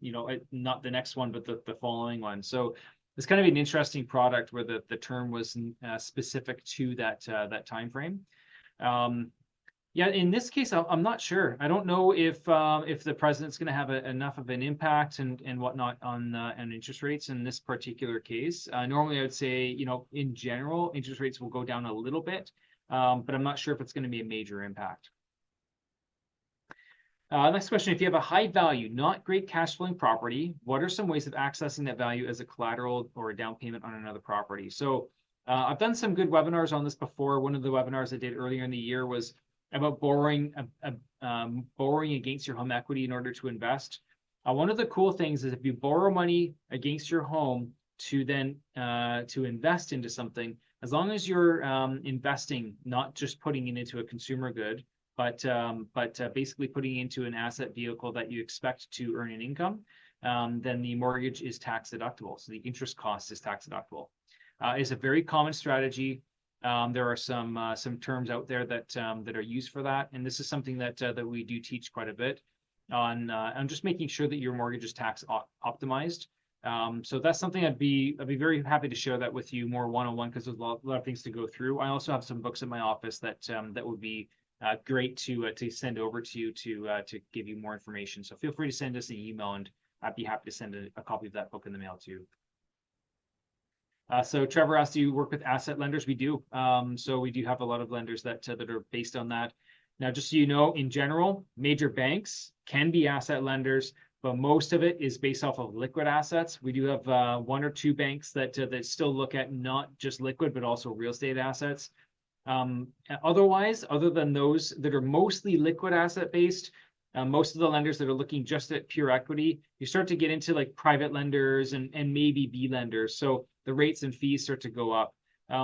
not the next one, but the following one. So it's kind of an interesting product where the term was specific to that time frame. Yeah, in this case, I'm not sure. I don't know if the president's going to have enough of an impact and whatnot on interest rates in this particular case. Normally, I would say, in general, interest rates will go down a little bit, but I'm not sure if it's going to be a major impact. Next question, if you have a high value, not great cash flowing property, what are some ways of accessing that value as a collateral or a down payment on another property? So I've done some good webinars on this before. One of the webinars I did earlier in the year was about borrowing against your home equity in order to invest. One of the cool things is if you borrow money against your home to then to invest into something, as long as you're investing, not just putting it into a consumer good, but basically putting it into an asset vehicle that you expect to earn an income, then the mortgage is tax deductible. So the interest cost is tax deductible. It's a very common strategy. There are some terms out there that are used for that, and this is something that we do teach quite a bit on just making sure that your mortgage is tax optimized. So that's something I'd be very happy to share that with you more one-on-one because there's a lot of things to go through. I also have some books in my office that would be great to send over to you to give you more information. So feel free to send us an email, and I'd be happy to send a copy of that book in the mail too. So Trevor asked, do you work with asset lenders? We do. So we do have a lot of lenders that are based on that. Now, just so you know, in general, major banks can be asset lenders, but most of it is based off of liquid assets. We do have 1 or 2 banks that still look at not just liquid, but also real estate assets. Otherwise, other than those that are mostly liquid asset based, most of the lenders that are looking just at pure equity, you start to get into like private lenders and maybe B lenders. So the rates and fees start to go up.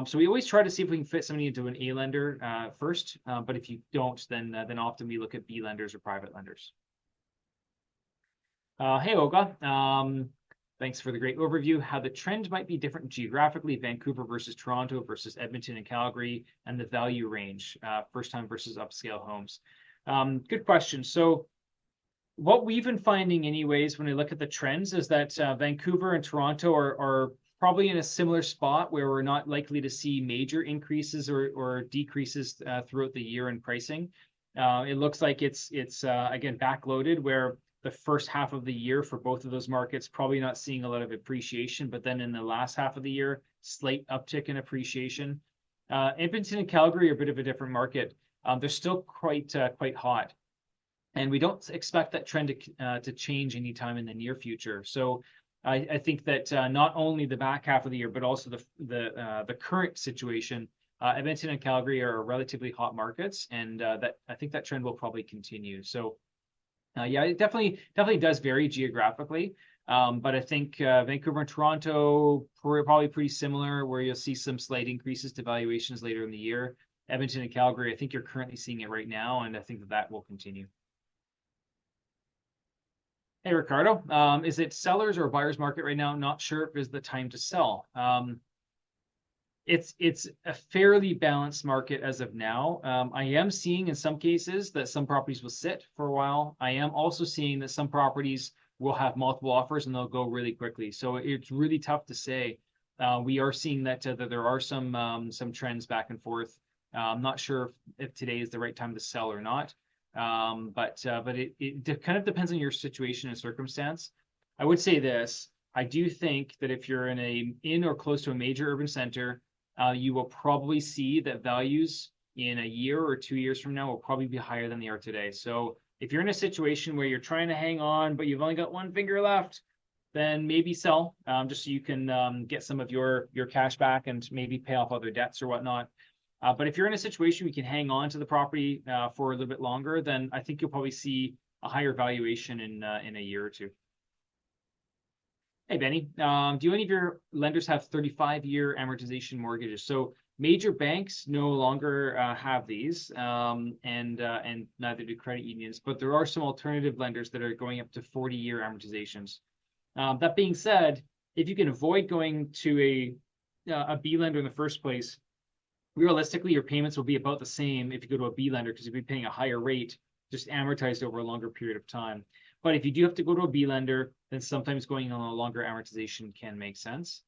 So we always try to see if we can fit somebody into an A lender first. But if you don't, then often we look at B lenders or private lenders. Hey, Olga. Thanks for the great overview. How the trend might be different geographically, Vancouver versus Toronto versus Edmonton and Calgary, and the value range, first time versus upscale homes. Good question. So what we've been finding anyways, when I look at the trends, is that Vancouver and Toronto are probably in a similar spot where we're not likely to see major increases or decreases throughout the year in pricing. It looks like it's again, backloaded where the first half of the year for both of those markets, probably not seeing a lot of appreciation, but then in the last half of the year, slight uptick in appreciation. Edmonton and Calgary are a bit of a different market. They're still quite hot, and we don't expect that trend to change anytime in the near future. So I think that not only the back half of the year, but also the current situation, Edmonton and Calgary are relatively hot markets, and that I think that trend will probably continue. So Yeah, it definitely does vary geographically. But I think Vancouver and Toronto probably pretty similar, where you'll see some slight increases to valuations later in the year. Edmonton and Calgary, I think you're currently seeing it right now, and I think that that will continue. Hey, Ricardo, is it sellers or buyers market right now? Not sure if it's the time to sell. It's a fairly balanced market as of now. I am seeing in some cases that some properties will sit for a while. I am also seeing that some properties will have multiple offers and they'll go really quickly. So it's really tough to say. We are seeing that there are some trends back and forth. I'm not sure if today is the right time to sell or not. But it kind of depends on your situation and circumstance. I would say this. I do think that if you're in or close to a major urban center, you will probably see that values in a year or 2 years from now will probably be higher than they are today. So if you're in a situation where you're trying to hang on, but you've only got one finger left, then maybe sell, just so you can get some of your cash back and maybe pay off other debts or whatnot. But if you're in a situation where you can hang on to the property for a little bit longer, then I think you'll probably see a higher valuation in a year or two. Hey, Benny, do any of your lenders have 35-year amortization mortgages? So major banks no longer have these, and neither do credit unions, but there are some alternative lenders that are going up to 40-year amortizations. That being said, if you can avoid going to a B lender in the first place, realistically, your payments will be about the same if you go to a B lender because you'll be paying a higher rate, just amortized over a longer period of time. But if you do have to go to a B lender, then sometimes going on a longer amortization can make sense.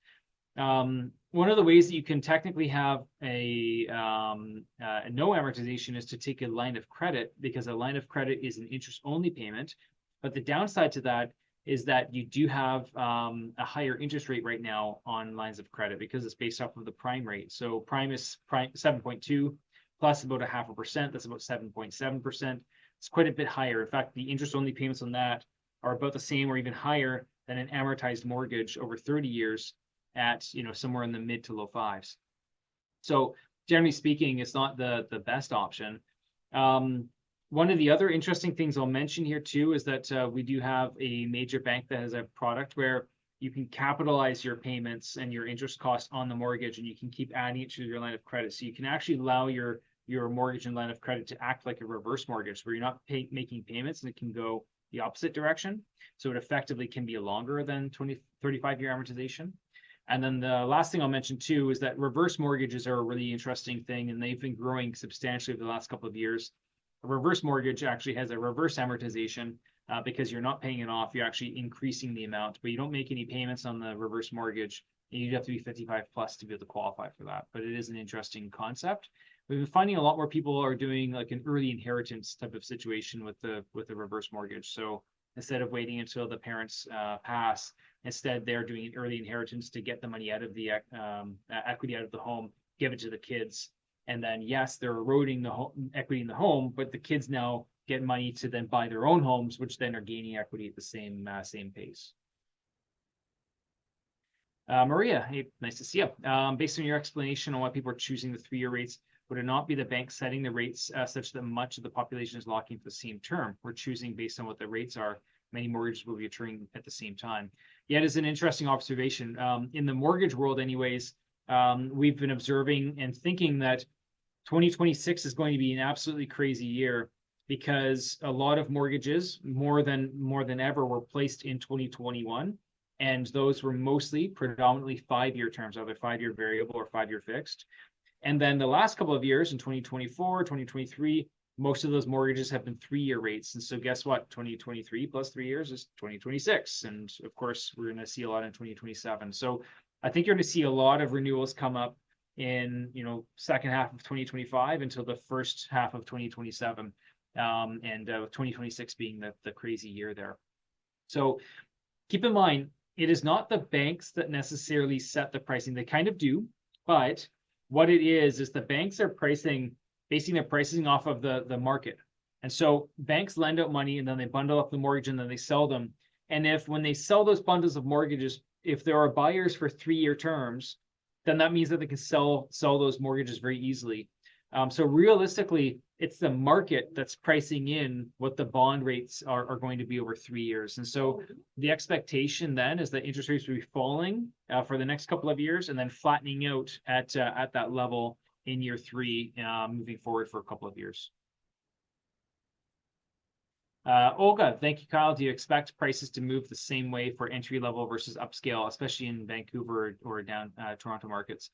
One of the ways that you can technically have a no amortization is to take a line of credit, because a line of credit is an interest-only payment. But the downside to that is that you do have a higher interest rate right now on lines of credit because it's based off of the prime rate. So prime is 7.2 plus about 0.5%. That's about 7.7%. It's quite a bit higher. In fact, the interest-only payments on that are about the same or even higher than an amortized mortgage over 30 years at somewhere in the mid to low fives. So generally speaking, it's not the best option. One of the other interesting things I'll mention here too is that we do have a major bank that has a product where you can capitalize your payments and your interest costs on the mortgage, and you can keep adding it to your line of credit. So you can actually allow your mortgage and line of credit to act like a reverse mortgage where you're not making payments and it can go the opposite direction. So it effectively can be a longer than 35-year amortization. And then the last thing I'll mention too is that reverse mortgages are a really interesting thing, and they've been growing substantially over the last couple of years. A reverse mortgage actually has a reverse amortization because you're not paying it off, you're actually increasing the amount, but you don't make any payments on the reverse mortgage, and you'd have to be 55 plus to be able to qualify for that. But it is an interesting concept. We've been finding a lot more people are doing like an early inheritance type of situation with the reverse mortgage. So instead of waiting until the parents pass, instead they're doing an early inheritance to get the money out of the equity out of the home, give it to the kids, and then yes, they're eroding the equity in the home, but the kids now get money to then buy their own homes, which then are gaining equity at the same pace. Maria, hey, nice to see you. Based on your explanation on why people are choosing the 3-year rates, would it not be the bank setting the rates such that much of the population is locking for the same term? We're choosing based on what the rates are. Many mortgages will be maturing at the same time. Yeah, it is an interesting observation. In the mortgage world anyways, we've been observing and thinking that 2026 is going to be an absolutely crazy year because a lot of mortgages, more than ever, were placed in 2021. And those were mostly predominantly 5-year terms, either 5-year variable or 5-year fixed. And then the last couple of years in 2024, 2023, most of those mortgages have been 3-year rates. And so guess what? 2023 plus 3 years is 2026. And of course, we're going to see a lot in 2027. So I think you're going to see a lot of renewals come up in, second half of 2025 until the first half of 2027. And 2026 being the crazy year there. So keep in mind, it is not the banks that necessarily set the pricing. They kind of do, but what it is the banks are basing their pricing off of the market. And so banks lend out money and then they bundle up the mortgage and then they sell them. And when they sell those bundles of mortgages, if there are buyers for 3-year terms, then that means that they can sell those mortgages very easily. So realistically, It's the market that's pricing in what the bond rates are going to be over 3 years. And so the expectation then is that interest rates will be falling for the next couple of years and then flattening out at that level in year three, moving forward for a couple of years. Olga, thank you, Kyle. Do you expect prices to move the same way for entry level versus upscale, especially in Vancouver or down Toronto markets?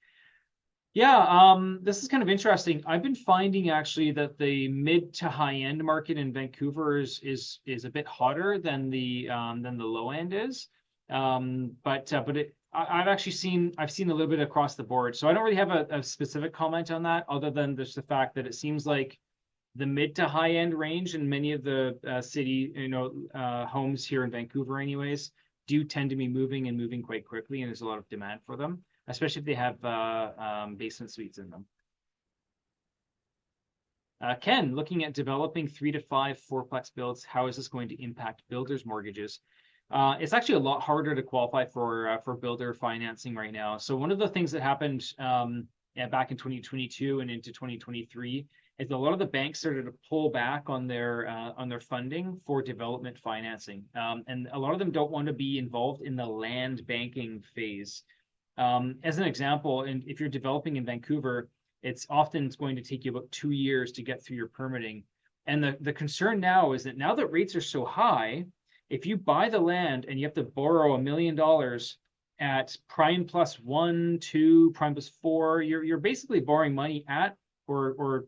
Yeah, this is kind of interesting. I've been finding actually that the mid to high end market in Vancouver is a bit hotter than the low end is. I've actually seen a little bit across the board. So I don't really have a specific comment on that, other than just the fact that it seems like the mid to high end range in many of the city, homes here in Vancouver, anyways, do tend to be moving quite quickly, and there's a lot of demand for them, especially if they have basement suites in them. Ken, looking at developing 3 to 5 fourplex builds, how is this going to impact builders' mortgages? It's actually a lot harder to qualify for builder financing right now. So one of the things that happened back in 2022 and into 2023 is a lot of the banks started to pull back on their funding for development financing, and a lot of them don't want to be involved in the land banking phase. As an example, and if you're developing in Vancouver, it's going to take you about 2 years to get through your permitting. And the concern now is that now that rates are so high, if you buy the land and you have to borrow $1 million at prime plus 1, 2, prime plus 4, you're basically borrowing money at or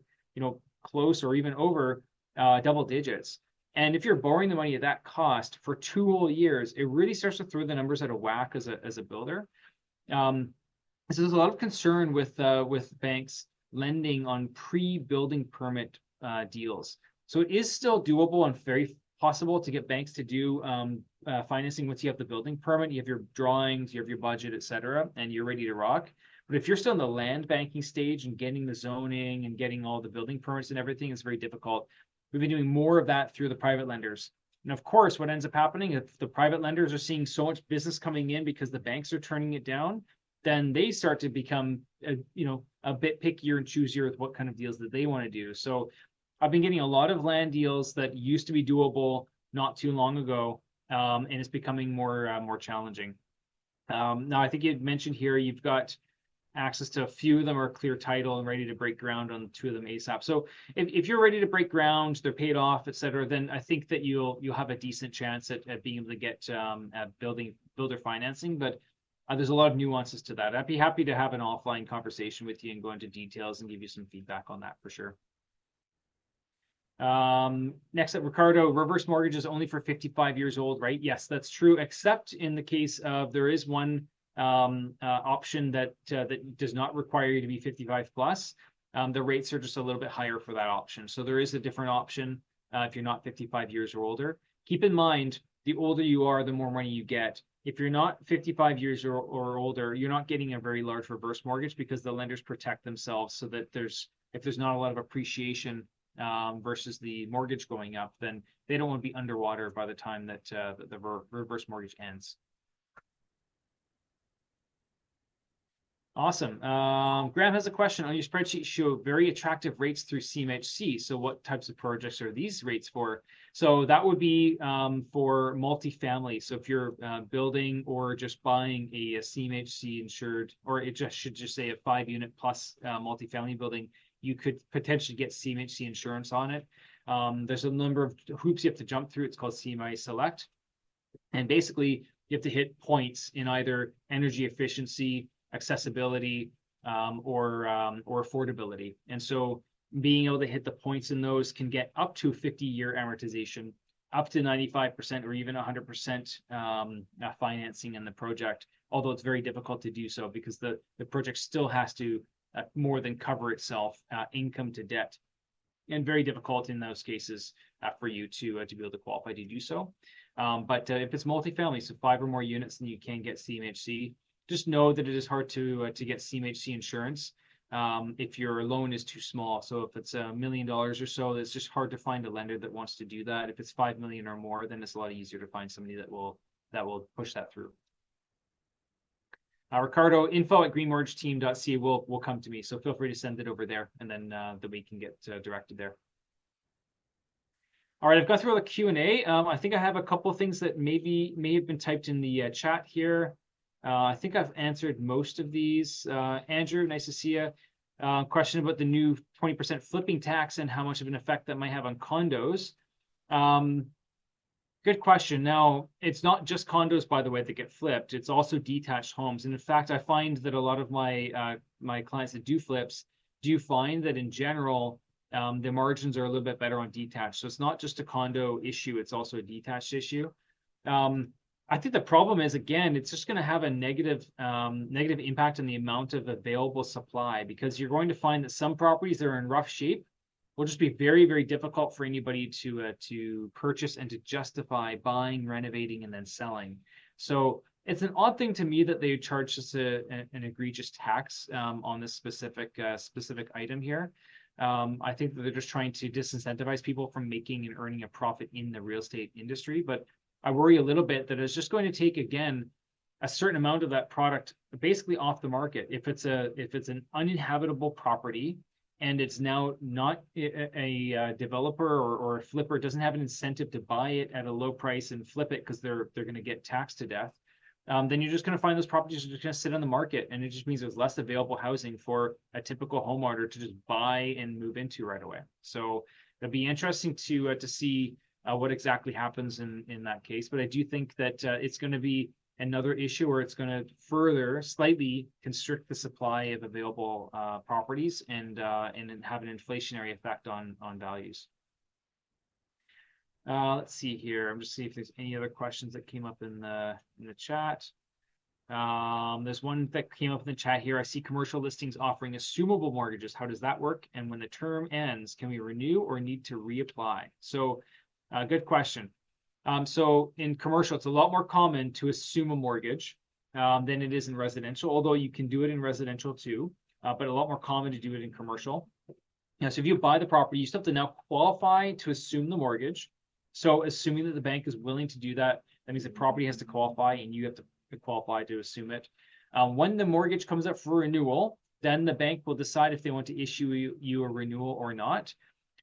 close or even over double digits. And if you're borrowing the money at that cost for 2 whole years, it really starts to throw the numbers out of whack as a builder. So there's a lot of concern with banks lending on pre-building permit deals. So it is still doable and very possible to get banks to do financing once you have the building permit, you have your drawings, you have your budget, etc., and you're ready to rock. But if you're still in the land banking stage and getting the zoning and getting all the building permits and everything, it's very difficult. We've been doing more of that through the private lenders. And of course, what ends up happening, if the private lenders are seeing so much business coming in because the banks are turning it down, then they start to become a bit pickier and choosier with what kind of deals that they want to do. So I've been getting a lot of land deals that used to be doable not too long ago, and it's becoming more challenging. Now, I think you mentioned here you've got access to a few of them are clear title and ready to break ground on 2 of them ASAP. So if you're ready to break ground, they're paid off, et cetera, then I think that you'll have a decent chance at being able to get builder financing. But there's a lot of nuances to that. I'd be happy to have an offline conversation with you and go into details and give you some feedback on that for sure. Next up, Ricardo, reverse mortgage is only for 55 years old, right? Yes, that's true, except in the case of there is one option that does not require you to be 55 plus. The rates are just a little bit higher for that option. So there is a different option if you're not 55 years or older. Keep in mind, the older you are, the more money you get. If you're not 55 years or older, you're not getting a very large reverse mortgage because the lenders protect themselves so that if there's not a lot of appreciation versus the mortgage going up, then they don't want to be underwater by the time that the reverse mortgage ends. Awesome. Graham has a question. On your spreadsheet, show very attractive rates through CMHC. So what types of projects are these rates for? So that would be for multifamily. So if you're building or just buying a CMHC insured, or it should just say a 5-unit plus multifamily building, you could potentially get CMHC insurance on it. There's a number of hoops you have to jump through. It's called CMI Select. And basically, you have to hit points in either energy efficiency, accessibility, or affordability. And so being able to hit the points in those can get up to 50-year amortization, up to 95% or even 100% financing in the project, although it's very difficult to do so because the project still has to more than cover itself, income to debt, and very difficult in those cases for you to be able to qualify to do so. But if it's multifamily, so 5 or more units, then you can get CMHC. Just know that it is hard to get CMHC insurance if your loan is too small. So if it's $1 million or so, it's just hard to find a lender that wants to do that. If it's 5 million or more, then it's a lot easier to find somebody that will push that through. Ricardo, info@greenmortgageteam.ca will come to me. So feel free to send it over there, and then we can get directed there. All right, I've got through all the Q&A. I think I have a couple of things that may have been typed in the chat here. I think I've answered most of these. Andrew, nice to see you. Question about the new 20% flipping tax and how much of an effect that might have on condos. Good question. Now, it's not just condos, by the way, that get flipped. It's also detached homes. And in fact, I find that a lot of my my clients that do flips do find that in general, the margins are a little bit better on detached. So it's not just a condo issue, it's also a detached issue. I think the problem is, again, it's just going to have a negative impact on the amount of available supply, because you're going to find that some properties that are in rough shape will just be very, very difficult for anybody to purchase and to justify buying, renovating, and then selling. So it's an odd thing to me that they charge us an egregious tax on this specific item here. I think that they're just trying to disincentivize people from making and earning a profit in the real estate industry. But I worry a little bit that it's just going to take, again, a certain amount of that product basically off the market. If it's an uninhabitable property and it's now not a developer or a flipper doesn't have an incentive to buy it at a low price and flip it because they're going to get taxed to death, then you're just going to find those properties are just going to sit on the market, and it just means there's less available housing for a typical homeowner to just buy and move into right away. So it'll be interesting to see what exactly happens in that case. But I do think that it's going to be another issue where it's going to further slightly constrict the supply of available properties and have an inflationary effect on values. Let's see here. I'm just seeing if there's any other questions that came up in the chat. There's one that came up in the chat here. I see commercial listings offering assumable mortgages. How does that work? And when the term ends, can we renew or need to reapply? So good question. So in commercial, it's a lot more common to assume a mortgage than it is in residential, although you can do it in residential too, but a lot more common to do it in commercial. So if you buy the property, you still have to now qualify to assume the mortgage. So assuming that the bank is willing to do that, that means the property has to qualify and you have to qualify to assume it. When the mortgage comes up for renewal, then the bank will decide if they want to issue you a renewal or not.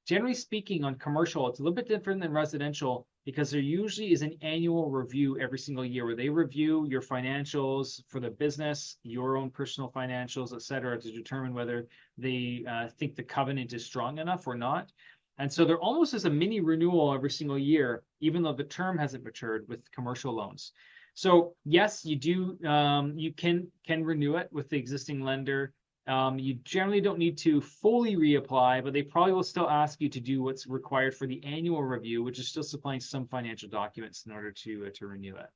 Generally speaking, on commercial, it's a little bit different than residential because there usually is an annual review every single year where they review your financials for the business, your own personal financials, et cetera, to determine whether they think the covenant is strong enough or not. And so there almost is a mini renewal every single year, even though the term hasn't matured with commercial loans. So yes, you do. You can renew it with the existing lender. You generally don't need to fully reapply, but they probably will still ask you to do what's required for the annual review, which is still supplying some financial documents in order to renew it.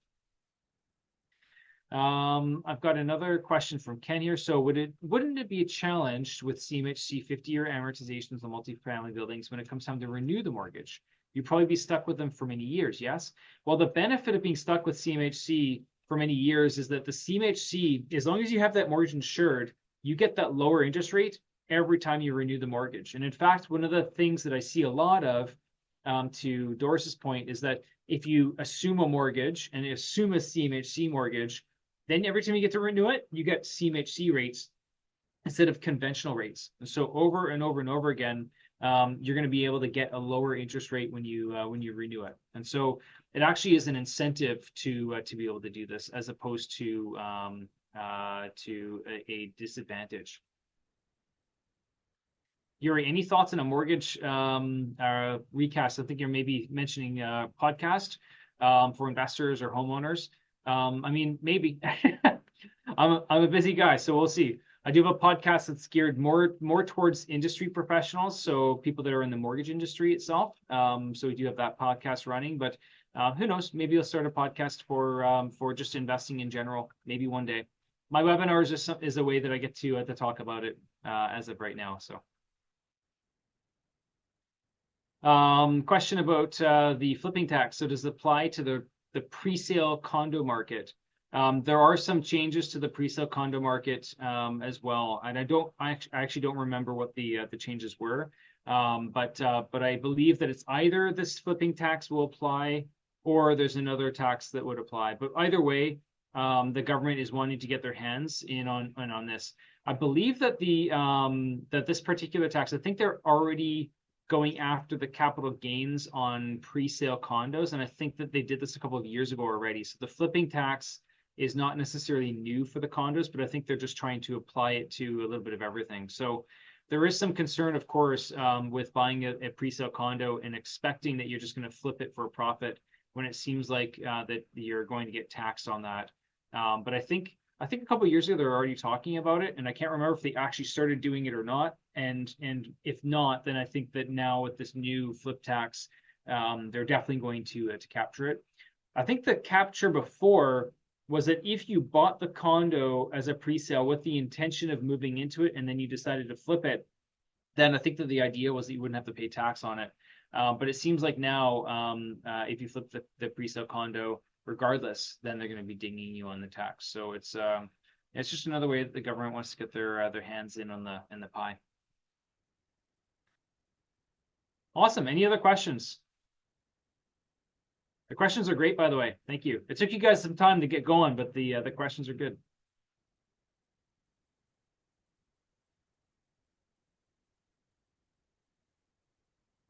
I've got another question from Ken here. So wouldn't it be a challenge with CMHC 50-year amortizations on multifamily buildings when it comes time to renew the mortgage? You'd probably be stuck with them for many years, yes? Well, the benefit of being stuck with CMHC for many years is that the CMHC, as long as you have that mortgage insured, you get that lower interest rate every time you renew the mortgage. And in fact, one of the things that I see a lot of, to Doris's point, is that if you assume a mortgage and assume a CMHC mortgage, then every time you get to renew it, you get CMHC rates instead of conventional rates. And so over and over and over again, you're going to be able to get a lower interest rate when you renew it. And so it actually is an incentive to be able to do this as opposed to a disadvantage. Yuri, any thoughts on a mortgage recast? I think you're maybe mentioning a podcast for investors or homeowners. I mean, maybe. I'm a busy guy, so we'll see. I do have a podcast that's geared more towards industry professionals, so people that are in the mortgage industry itself. So we do have that podcast running, but who knows? Maybe I'll start a podcast for just investing in general. Maybe one day. My webinars is a way that I get to talk about it as of right now. So, question about the flipping tax. So does it apply to the pre-sale condo market? There are some changes to the pre-sale condo market as well, and I actually don't remember what the changes were, but I believe that it's either this flipping tax will apply or there's another tax that would apply. But either way, the government is wanting to get their hands in on this. I believe that that this particular tax, I think they're already going after the capital gains on pre-sale condos. And I think that they did this a couple of years ago already. So the flipping tax is not necessarily new for the condos, but I think they're just trying to apply it to a little bit of everything. So there is some concern, of course, with buying a pre-sale condo and expecting that you're just going to flip it for a profit when it seems like that you're going to get taxed on that. But I think a couple of years ago they were already talking about it, and I can't remember if they actually started doing it or not. And if not, then I think that now with this new flip tax, they're definitely going to capture it. I think the capture before was that if you bought the condo as a pre-sale with the intention of moving into it and then you decided to flip it, then I think that the idea was that you wouldn't have to pay tax on it. But it seems like now, if you flip the pre-sale condo, regardless, then they're going to be dinging you on the tax. So it's just another way that the government wants to get their hands in on the pie. Awesome. Any other questions? The questions are great, by the way. Thank you. It took you guys some time to get going, but the questions are good.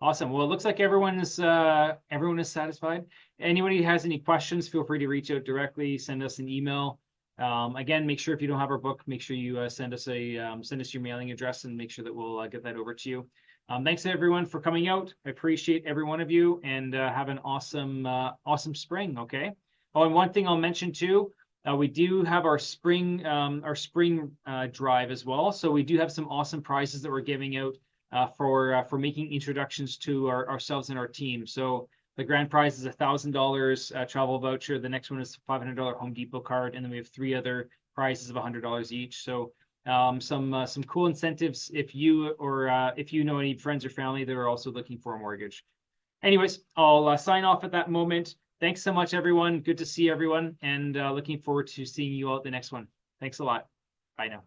Awesome. Well, it looks like everyone is satisfied. Anybody who has any questions, feel free to reach out directly. Send us an email. Again, make sure if you don't have our book, make sure you send us your mailing address and make sure that we'll get that over to you. Thanks to everyone for coming out. I appreciate every one of you, and have an awesome spring. Okay. Oh, and one thing I'll mention too, we do have our spring drive as well. So we do have some awesome prizes that we're giving out for making introductions to ourselves and our team. So the grand prize is $1,000 travel voucher. The next one is $500 Home Depot card, and then we have 3 other prizes of $100 each. So some cool incentives if you know any friends or family that are also looking for a mortgage. Anyways, I'll sign off at that moment. Thanks so much, everyone. Good to see everyone, and looking forward to seeing you all at the next one. Thanks a lot. Bye now.